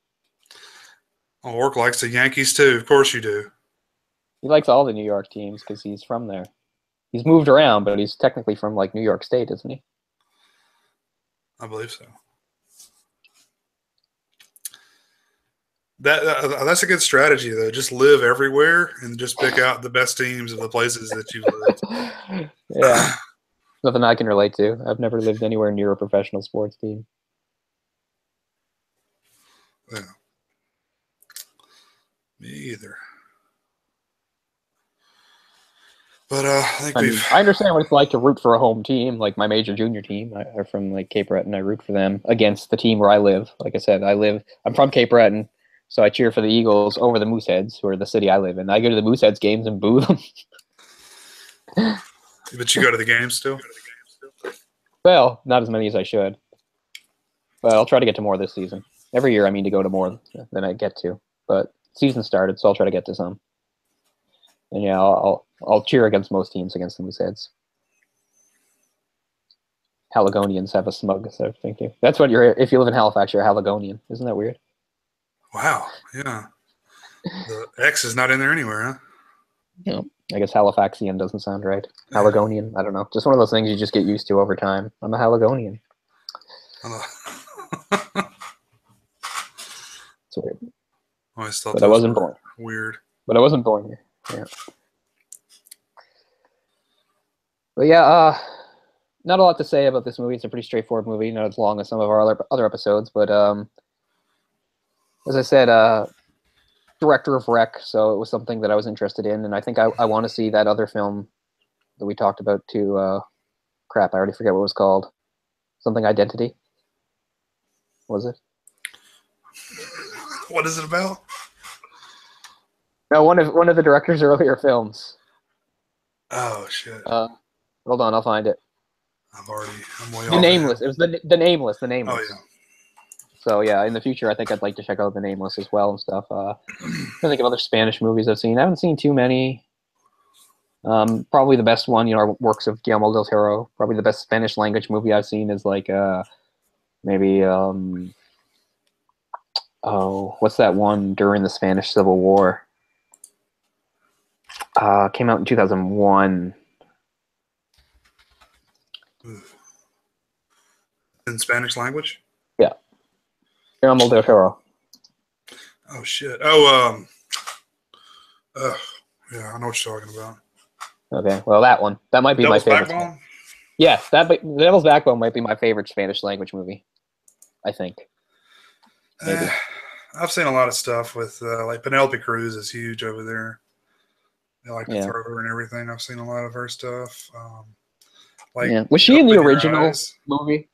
Well, Orc likes the Yankees, too. Of course you do. He likes all the New York teams because he's from there. He's moved around, but he's technically from, like, New York State, isn't he? I believe so. That's a good strategy, though. Just live everywhere and just pick out the best teams of the places that you've lived. Yeah. Nothing I can relate to. I've never lived anywhere near a professional sports team. Yeah. Me either. But I understand what it's like to root for a home team, like my major junior team. I'm from like Cape Breton. I root for them against the team where I live. Like I said, I'm from Cape Breton, so I cheer for the Eagles over the Mooseheads, who are the city I live in. I go to the Mooseheads games and boo them. But you go to the games still? Well, not as many as I should. But I'll try to get to more this season. Every year I mean to go to more than I get to. But season started, so I'll try to get to some. And yeah, I'll cheer against most teams against the Mooseheads. Haligonians have a smug sort of thing too. That's what if you live in Halifax, you're a Haligonian. Isn't that weird? Wow, yeah. The X is not in there anywhere, huh? No, I guess Halifaxian doesn't sound right. Haligonian, I don't know. Just one of those things you just get used to over time. I'm a Haligonian. It's weird. I always thought but I wasn't born. Weird. But I wasn't born here. Yeah. But yeah, not a lot to say about this movie. It's a pretty straightforward movie, not as long as some of our other episodes. But as I said, director of Wreck, so it was something that I was interested in, and I think I want to see that other film that we talked about too. Crap, I already forget what it was called. Something Identity. Was it? What is it about? No, one of the director's earlier films. Oh shit. Hold on, I'll find it. I'm way The Nameless. It was the Nameless. The Nameless. Oh yeah. So yeah, in the future, I think I'd like to check out The Nameless as well and stuff. I think of other Spanish movies I've seen. I haven't seen too many. Probably the best one, are works of Guillermo del Toro. Probably the best Spanish language movie I've seen is like maybe what's that one during the Spanish Civil War? Came out in 2001. In Spanish language? Yeah. Guillermo del Toro. Oh shit. Oh yeah, I know what you're talking about. Okay, well that one. That might be Devil's my favorite. Backbone? Yes, Devil's Backbone might be my favorite Spanish language movie. I think. Maybe. I've seen a lot of stuff with like Penelope Cruz is huge over there. They like to throw her and everything. I've seen a lot of her stuff. Was she in the original movie?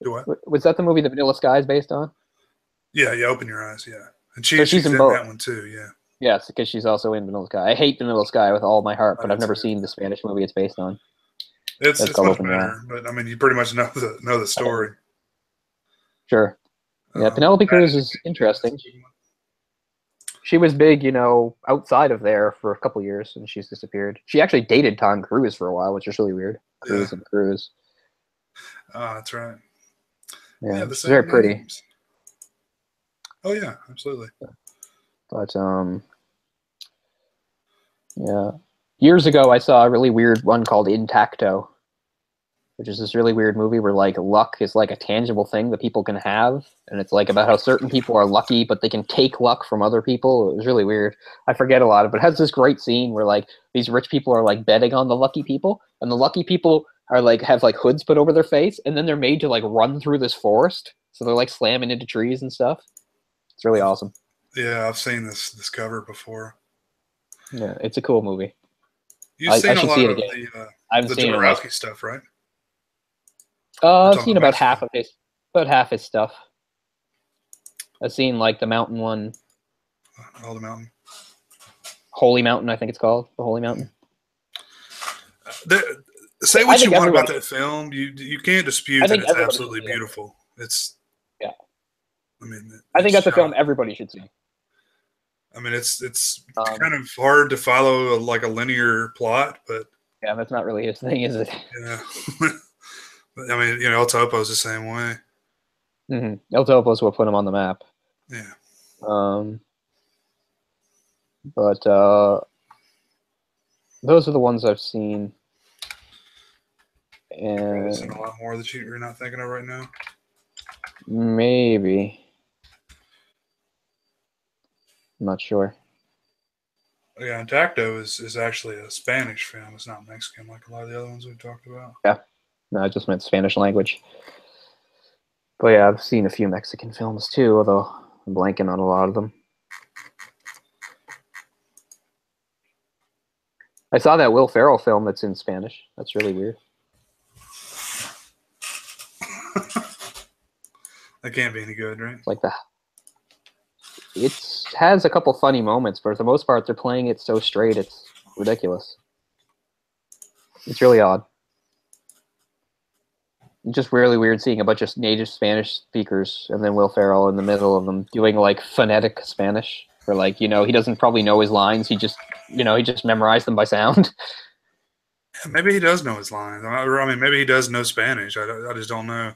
Do what? Was that the movie that Vanilla Sky is based on? Yeah, you open your eyes. Yeah, and So she's she's in in both. that one too. Yeah. Yes, because she's also in Vanilla Sky. I hate Vanilla Sky with all my heart, I but I've did never too. seen the Spanish movie it's based on. It's It's it's called much Open Your Eye. better, but I mean, you pretty much know the story. Sure. Yeah, Penelope That Cruz is a is good, yeah, that's interesting. a good one. She was big, outside of there for a couple years, and she's disappeared. She actually dated Tom Cruise for a while, which is really weird. Yeah, Cruise and Cruise. that's right. We Yeah, have the she's very same pretty. names. Oh yeah, absolutely. But yeah. Years ago, I saw a really weird one called Intacto, which is this really weird movie where like luck is like a tangible thing that people can have, and it's like about how certain people are lucky, but they can take luck from other people. It was really weird. I forget a lot of it. It has this great scene where like these rich people are like betting on the lucky people, and the lucky people are like have like hoods put over their face, and then they're made to like run through this forest, so they're like slamming into trees and stuff. It's really awesome. Yeah, I've seen this cover before. Yeah, it's a cool movie. You've I seen a should see lot it of again. I haven't the seen it in like Jodorowsky stuff, right? We're I've talking seen about Mexican. about half his stuff. I've seen like the mountain one, All the Mountain. Holy Mountain, I think it's called, the Holy Mountain. Say I what you think want everybody. about that film, you can't I dispute that think it's everybody should absolutely see it. beautiful. It's, Yeah, I mean, I think it's that's a film shot. everybody should see. I mean, it's Um, kind of hard to follow like a linear plot, but yeah, that's not really his thing, is it? yeah. But, I mean, El Topo's the same way. El Topo's what put him on the map. Yeah. Um, but those are the ones I've seen. Probably seen a And lot more that you're not thinking of right now. maybe. I'm not sure. Yeah, Intacto is actually a Spanish film. It's not Mexican like a lot of the other ones we've talked about. Yeah, no, I just meant Spanish language. But yeah, I've seen a few Mexican films too, although I'm blanking on a lot of them. I saw that Will Ferrell film that's in Spanish. That's really weird. That can't be any good, right? Like it has a couple funny moments, but for the most part, they're playing it so straight, it's ridiculous. It's really odd. It's just really weird seeing a bunch of native Spanish speakers and then Will Ferrell in the middle of them doing like phonetic Spanish. Or like, he doesn't probably know his lines. He just memorized them by sound. Maybe he does know his lines. I mean, maybe he does know Spanish. I just don't know.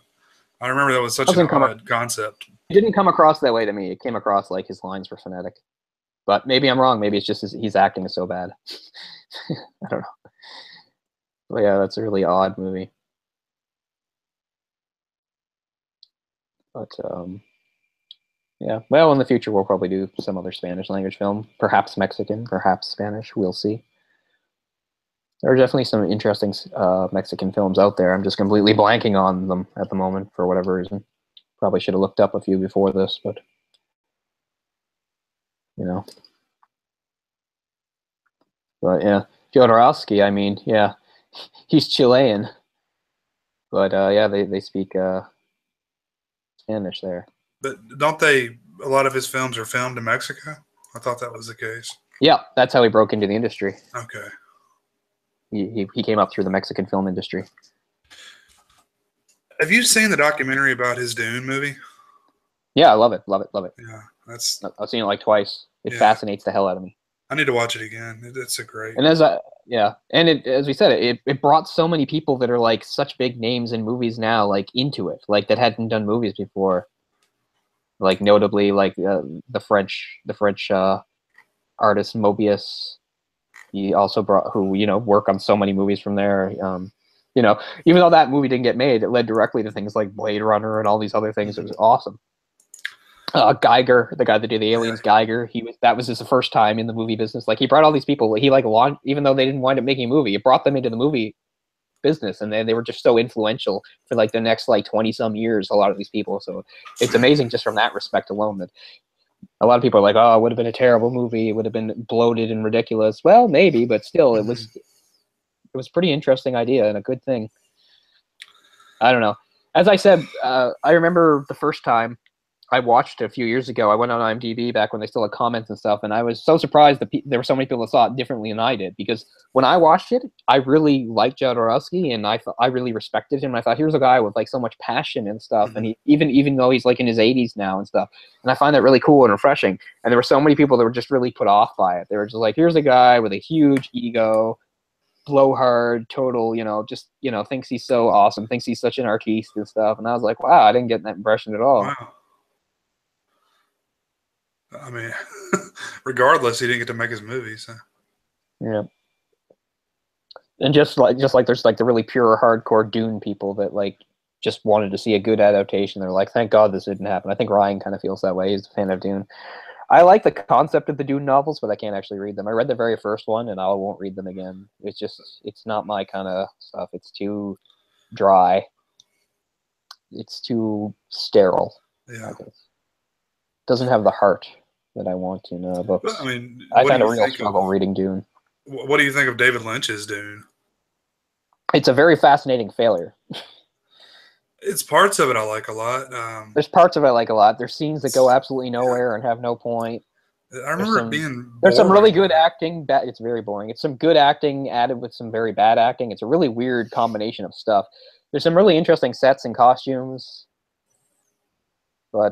I remember that was such an odd concept. It didn't come across that way to me. It came across like his lines were phonetic. But maybe I'm wrong. Maybe it's just he's acting so bad. I don't know. But yeah, that's a really odd movie. But yeah, well, in the future we'll probably do some other Spanish language film, perhaps Mexican, perhaps Spanish. We'll see. There are definitely some interesting Mexican films out there. I'm just completely blanking on them at the moment for whatever reason. Probably should have looked up a few before this, but But yeah, Jodorowsky. I mean, yeah, he's Chilean, but yeah, they speak Spanish there. But don't they? A lot of his films are filmed in Mexico. I thought that was the case. Yeah, that's how he broke into the industry. Okay. He came up through the Mexican film industry. Have you seen the documentary about his Dune movie? Yeah, I love it. Yeah, I've seen it like twice. It fascinates the hell out of me. I need to watch it again. It's a great. And as we said, it brought so many people that are like such big names in movies now, like into it, like that hadn't done movies before. Like notably, like the French artist Mobius. He also brought work on so many movies from there. Even though that movie didn't get made, it led directly to things like Blade Runner and all these other things. It was awesome. Geiger, the guy that did the Aliens, Geiger, that was his first time in the movie business. Like he brought all these people. He like launched, even though they didn't wind up making a movie, it brought them into the movie business, and they were just so influential for like the next like 20 some years. A lot of these people, so it's amazing just from that respect alone that a lot of people are like, oh, it would have been a terrible movie. It would have been bloated and ridiculous. Well, maybe, but still, it was a pretty interesting idea and a good thing. I don't know. As I said, I remember the first time I watched a few years ago. I went on IMDb back when they still had comments and stuff, and I was so surprised that there were so many people that saw it differently than I did. Because when I watched it, I really liked Jodorowsky, and I really respected him. And I thought, here's a guy with like so much passion and stuff, and he even though he's like in his 80s now and stuff, and I find that really cool and refreshing. And there were so many people that were just really put off by it. They were just like, here's a guy with a huge ego, blowhard, total, just thinks he's so awesome, thinks he's such an artiste and stuff. And I was like, wow, I didn't get that impression at all. Wow. I mean, regardless, he didn't get to make his movies. So. Yeah. And just like there's like the really pure hardcore Dune people that like just wanted to see a good adaptation. They're like, thank God this didn't happen. I think Ryan kind of feels that way. He's a fan of Dune. I like the concept of the Dune novels, but I can't actually read them. I read the very first one, and I won't read them again. It's not my kind of stuff. It's too dry. It's too sterile. Yeah. Doesn't have the heart that I want in books. I mean, I've had a real struggle reading Dune. What do you think of David Lynch's Dune? It's a very fascinating failure. It's parts of it I like a lot. There's parts of it I like a lot. There's scenes that go absolutely nowhere and have no point. I remember it being boring. There's some really good acting. It's very boring. It's some good acting added with some very bad acting. It's a really weird combination of stuff. There's some really interesting sets and costumes. But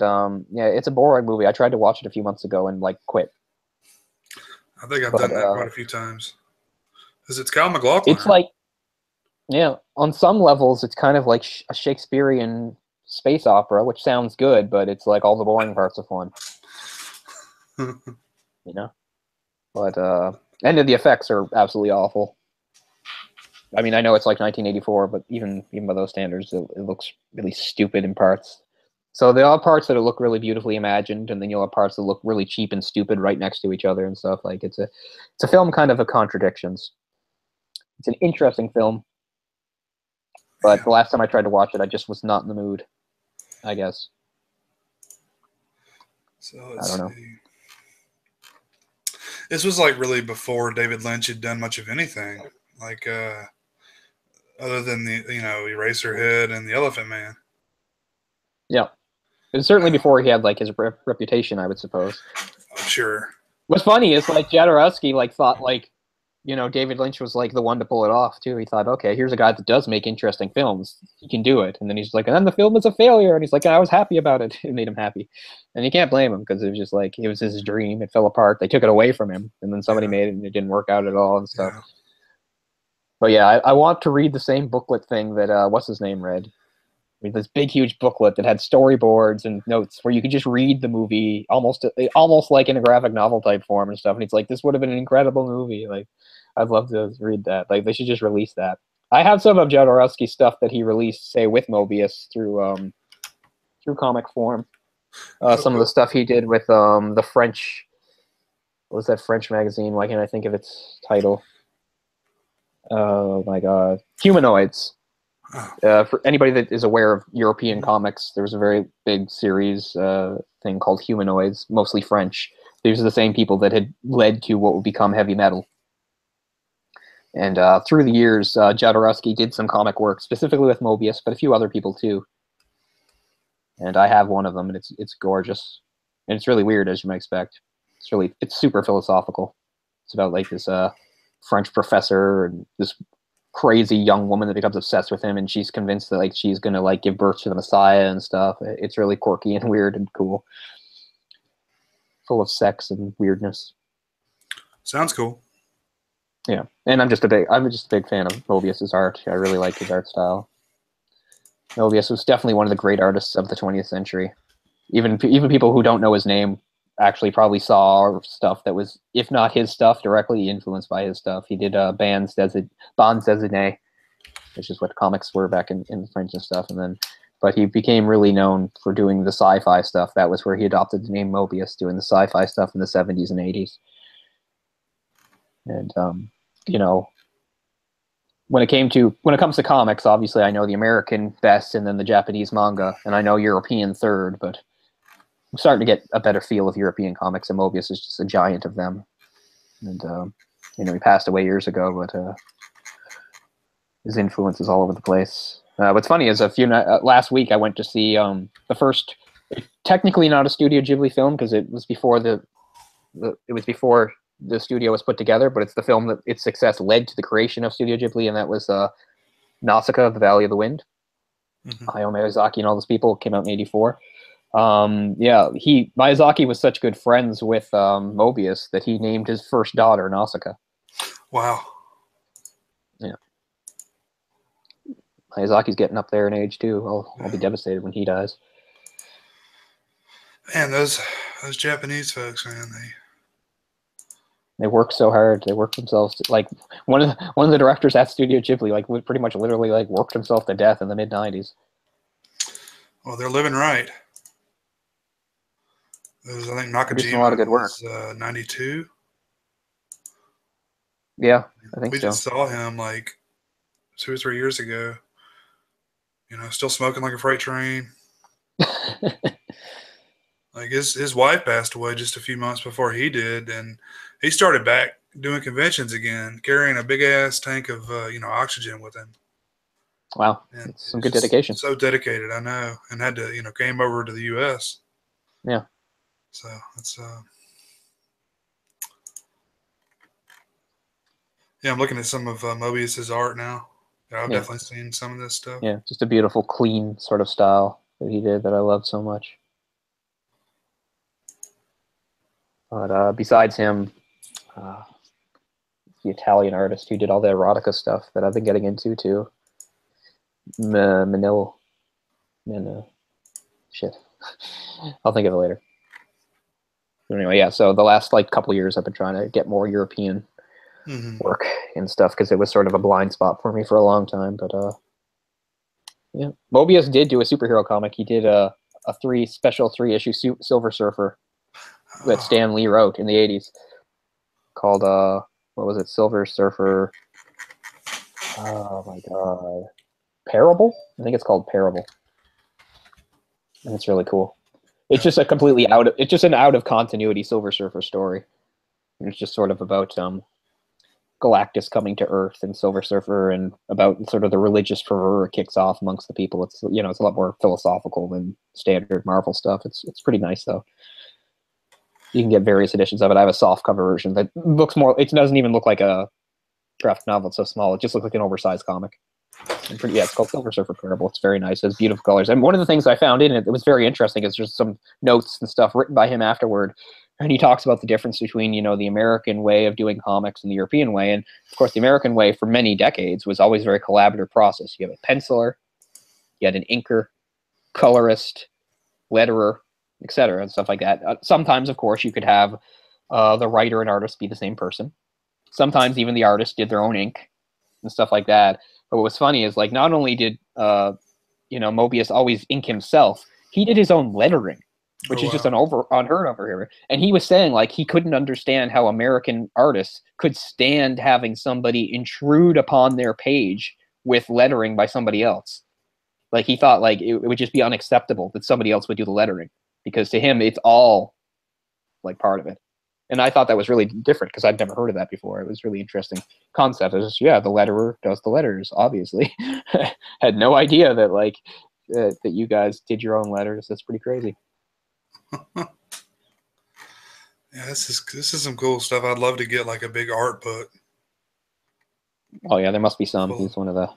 yeah, it's a boring movie. I tried to watch it a few months ago and like quit. I think I've done that quite a few times. Because it's Kyle MacLachlan. It's like, yeah, on some levels, it's kind of like a Shakespearean space opera, which sounds good, but it's like all the boring parts are fun. But and the effects are absolutely awful. I mean, I know it's like 1984, but even by those standards, it looks really stupid in parts. So there are parts that look really beautifully imagined, and then you'll have parts that look really cheap and stupid right next to each other and stuff. Like it's a film kind of contradictions. It's an interesting film, but the last time I tried to watch it, I just was not in the mood, I guess. So I don't know. This was like really before David Lynch had done much of anything, like other than the Eraserhead and the Elephant Man. Yeah. It was certainly before he had like his reputation, I would suppose. I'm sure. What's funny is like Jodorowsky like thought like, David Lynch was like the one to pull it off too. He thought, okay, here's a guy that does make interesting films. He can do it. And then he's like, and then the film is a failure. And he's like, I was happy about it. It made him happy. And you can't blame him because it was just like, it was his dream. It fell apart. They took it away from him. And then somebody made it and it didn't work out at all and stuff. Yeah. But yeah, I want to read the same booklet thing that, what's his name read. I mean, this big, huge booklet that had storyboards and notes where you could just read the movie almost like in a graphic novel type form and stuff. And it's like, this would have been an incredible movie. Like, I'd love to read that. Like, they should just release that. I have some of Jodorowsky's stuff that he released, say, with Mobius through comic form. Some of the stuff he did with the French. What was that French magazine? Why can't I think of its title? Oh my God, Humanoids. For anybody that is aware of European comics, there was a very big series thing called Humanoids, mostly French. These are the same people that had led to what would become heavy metal. And through the years, Jodorowsky did some comic work, specifically with Mobius, but a few other people too. And I have one of them, and it's gorgeous. And it's really weird, as you might expect. It's super philosophical. It's about like this French professor and this crazy young woman that becomes obsessed with him, and she's convinced that like she's gonna like give birth to the Messiah and stuff. It's really quirky and weird and cool, full of sex and weirdness. Sounds cool. Yeah, and I'm just a big fan of Mobius's art. I really like his art style. Mobius was definitely one of the great artists of the 20th century. Even people who don't know his name actually probably saw stuff that was, if not his stuff, directly influenced by his stuff. He did bandes dessinées, which is what comics were back in French and stuff. But he became really known for doing the sci-fi stuff. That was where he adopted the name Mobius, doing the sci-fi stuff in the 70s and 80s. And when it comes to comics, obviously I know the American best, and then the Japanese manga, and I know European third, but I'm starting to get a better feel of European comics, and Mobius is just a giant of them. And he passed away years ago, but his influence is all over the place. What's funny is last week I went to see the first Technically not a Studio Ghibli film because it was before the studio was put together, but it's the film that its success led to the creation of Studio Ghibli, and that was Nausicaa, The Valley of the Wind. Hayao Miyazaki and all those people came out in '84. Miyazaki was such good friends with Mobius that he named his first daughter Nausicaa. Wow. Yeah. Miyazaki's getting up there in age too. I'll be devastated when he dies. Man, those Japanese folks, man, they work so hard. They work themselves like one of the directors at Studio Ghibli, like pretty much literally like worked himself to death in the mid-90s. Well, they're living right. I think Nakajima a lot of good work. was 92. Yeah, I think we so. We just saw him like 2 or 3 years ago. You know, still smoking like a freight train. Like his wife passed away just a few months before he did, and he started back doing conventions again, carrying a big ass tank of oxygen with him. Wow, that's some good dedication. So dedicated, I know, and had to came over to the U.S. Yeah. So it's I'm looking at some of Mobius's art now. I've definitely seen some of this stuff. Yeah, just a beautiful, clean sort of style that he did that I love so much. But besides him, the Italian artist who did all the erotica stuff that I've been getting into too. Shit. I'll think of it later. Anyway, yeah, so the last couple of years I've been trying to get more European work and stuff because it was sort of a blind spot for me for a long time. But yeah, Mobius did do a superhero comic. He did a special 3-issue Silver Surfer that Stan Lee wrote in the '80s called what was it? Silver Surfer. Oh my god, Parable. I think it's called Parable, and it's really cool. It's just an out of continuity Silver Surfer story. And it's just sort of about Galactus coming to Earth and Silver Surfer, and about sort of the religious fervor it kicks off amongst the people. It's it's a lot more philosophical than standard Marvel stuff. It's pretty nice though. You can get various editions of it. I have a soft cover version that looks more. It doesn't even look like a graphic novel. It's so small. It just looks like an oversized comic. It's called Silver Surfer Parable. It's very nice. It has beautiful colors. And one of the things I found in it that was very interesting is just some notes and stuff written by him afterward. And he talks about the difference between, the American way of doing comics and the European way. And of course, the American way for many decades was always a very collaborative process. You have a penciler, you had an inker, colorist, letterer, etc., and stuff like that. Sometimes, of course, you could have the writer and artist be the same person. Sometimes even the artist did their own ink and stuff like that. But what was funny is not only did Mobius always ink himself, he did his own lettering, which is just unheard of here. And he was saying he couldn't understand how American artists could stand having somebody intrude upon their page with lettering by somebody else. He thought it would just be unacceptable that somebody else would do the lettering, because to him it's all part of it. And I thought that was really different because I'd never heard of that before. It was really interesting concept. It was the letterer does the letters, obviously. Had no idea that that you guys did your own letters. That's pretty crazy. Yeah, this is some cool stuff. I'd love to get a big art book. Oh yeah, there must be some. He's one of the.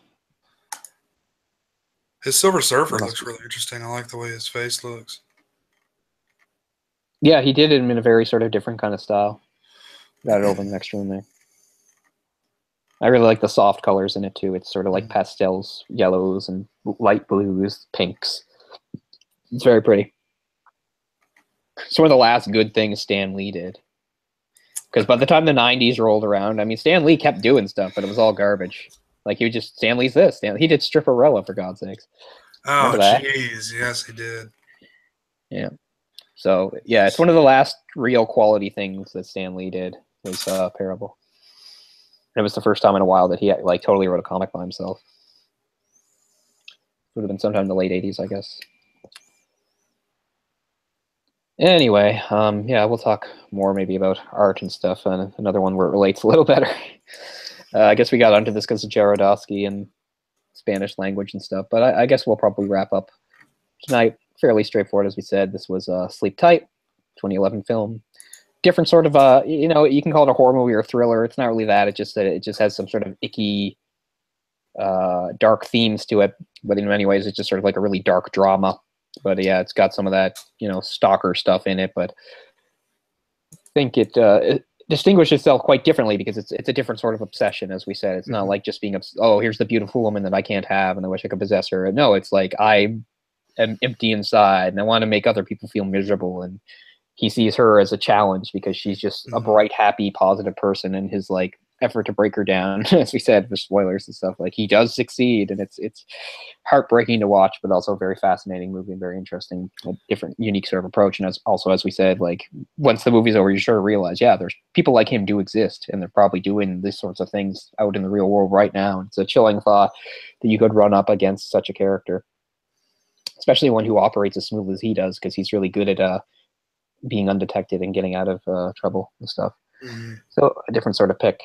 His Silver Surfer looks really interesting. I like the way his face looks. Yeah, he did it in a very sort of different kind of style. Got it over in the next room there. I really like the soft colors in it too. It's sort of like pastels, yellows, and light blues, pinks. It's very pretty. It's one of the last good things Stan Lee did. Because by the time the '90s rolled around, Stan Lee kept doing stuff, but it was all garbage. Stan Lee's this. He did Stripperella, for God's sakes. Oh, jeez. Yes, he did. Yeah. So, yeah, it's one of the last real quality things that Stan Lee did was Parable. And it was the first time in a while that he totally wrote a comic by himself. Would have been sometime in the late '80s, I guess. Anyway, yeah, we'll talk more maybe about art and stuff, and another one where it relates a little better. I guess we got onto this because of Jarodowski and Spanish language and stuff, but I guess we'll probably wrap up tonight fairly straightforward, as we said. This was Sleep Tight, 2011 film. Different sort of you know, you can call it a horror movie or a thriller. It's not really that. It just has some sort of icky, dark themes to it. But in many ways, it's just sort of like a really dark drama. But yeah, it's got some of that, you know, stalker stuff in it. But I think it distinguishes itself quite differently because it's a different sort of obsession, as we said. It's not like just being oh, here's the beautiful woman that I can't have and I wish I could possess her. No, it's like I am empty inside and I want to make other people feel miserable, and he sees her as a challenge because she's just a bright, happy, positive person, and his like effort to break her down, as we said, for spoilers and stuff, like he does succeed, and it's heartbreaking to watch, but also a very fascinating movie and very interesting, a different, unique sort of approach. And as we said, like once the movie's over, you sure realize, yeah, there's people like him do exist, and they're probably doing these sorts of things out in the real world right now. It's a chilling thought that you could run up against such a character, especially one who operates as smooth as he does, because he's really good at being undetected and getting out of trouble and stuff. So a different sort of pick.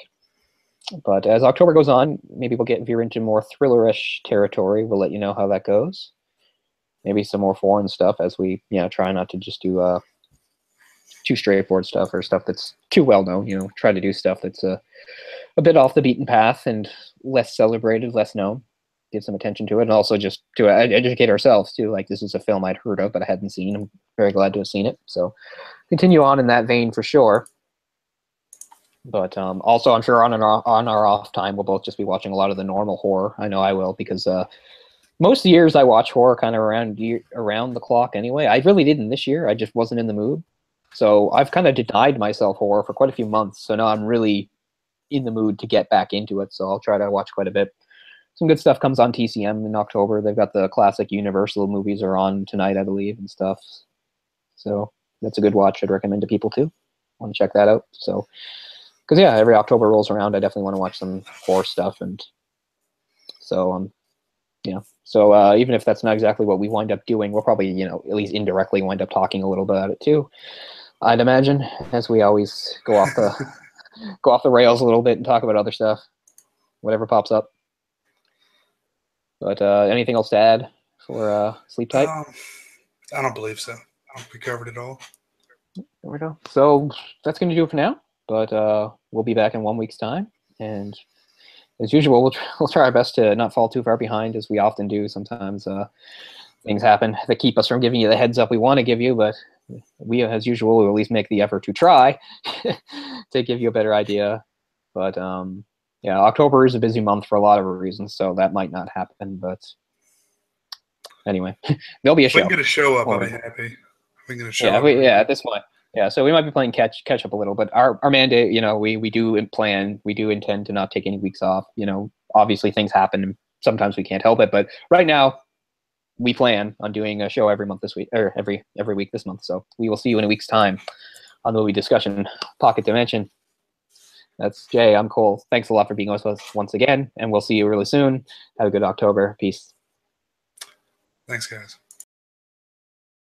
But as October goes on, maybe we'll veer into more thrillerish territory. We'll let you know how that goes. Maybe some more foreign stuff, as we, you know, try not to just do too straightforward stuff or stuff that's too well known. You know, try to do stuff that's a bit off the beaten path and less celebrated, less known. Give some attention to it, and also just to educate ourselves too. Like, this is a film I'd heard of but I hadn't seen. I'm very glad to have seen it. So continue on in that vein for sure. But also, I'm sure on our off time, we'll both just be watching a lot of the normal horror. I know I will, because most of the years I watch horror kind of around the clock anyway. I really didn't this year. I just wasn't in the mood. So I've kind of denied myself horror for quite a few months. So now I'm really in the mood to get back into it. So I'll try to watch quite a bit. Some good stuff comes on TCM in October. They've got the classic Universal movies are on tonight, I believe, and stuff. So that's a good watch. I'd recommend to people too. Want to check that out. So, because yeah, every October rolls around, I definitely want to watch some horror stuff, and so yeah. So even if that's not exactly what we wind up doing, we'll probably, you know, at least indirectly wind up talking a little bit about it too. I'd imagine, as we always go off the rails a little bit and talk about other stuff, whatever pops up. But anything else to add for Sleep Tight? I don't believe so. I think we covered it all. There we go. So that's going to do it for now. But we'll be back in 1 week's time. And as usual, we'll try our best to not fall too far behind, as we often do. Sometimes things happen that keep us from giving you the heads up we want to give you. But we, as usual, will at least make the effort to try to give you a better idea. But yeah, October is a busy month for a lot of reasons, so that might not happen. But anyway, there'll be a show. If we can get a show up, I'll be happy. If we can get a show up. Yeah, at this point. Yeah, so we might be playing catch up a little, but our mandate, you know, we do intend to not take any weeks off. You know, obviously things happen and sometimes we can't help it, but right now we plan on doing a show every month this week, or every week this month. So we will see you in a week's time on the movie discussion Pocket Dimension. That's Jay. I'm Cole. Thanks a lot for being with us once again, and we'll see you really soon. Have a good October. Peace. Thanks, guys.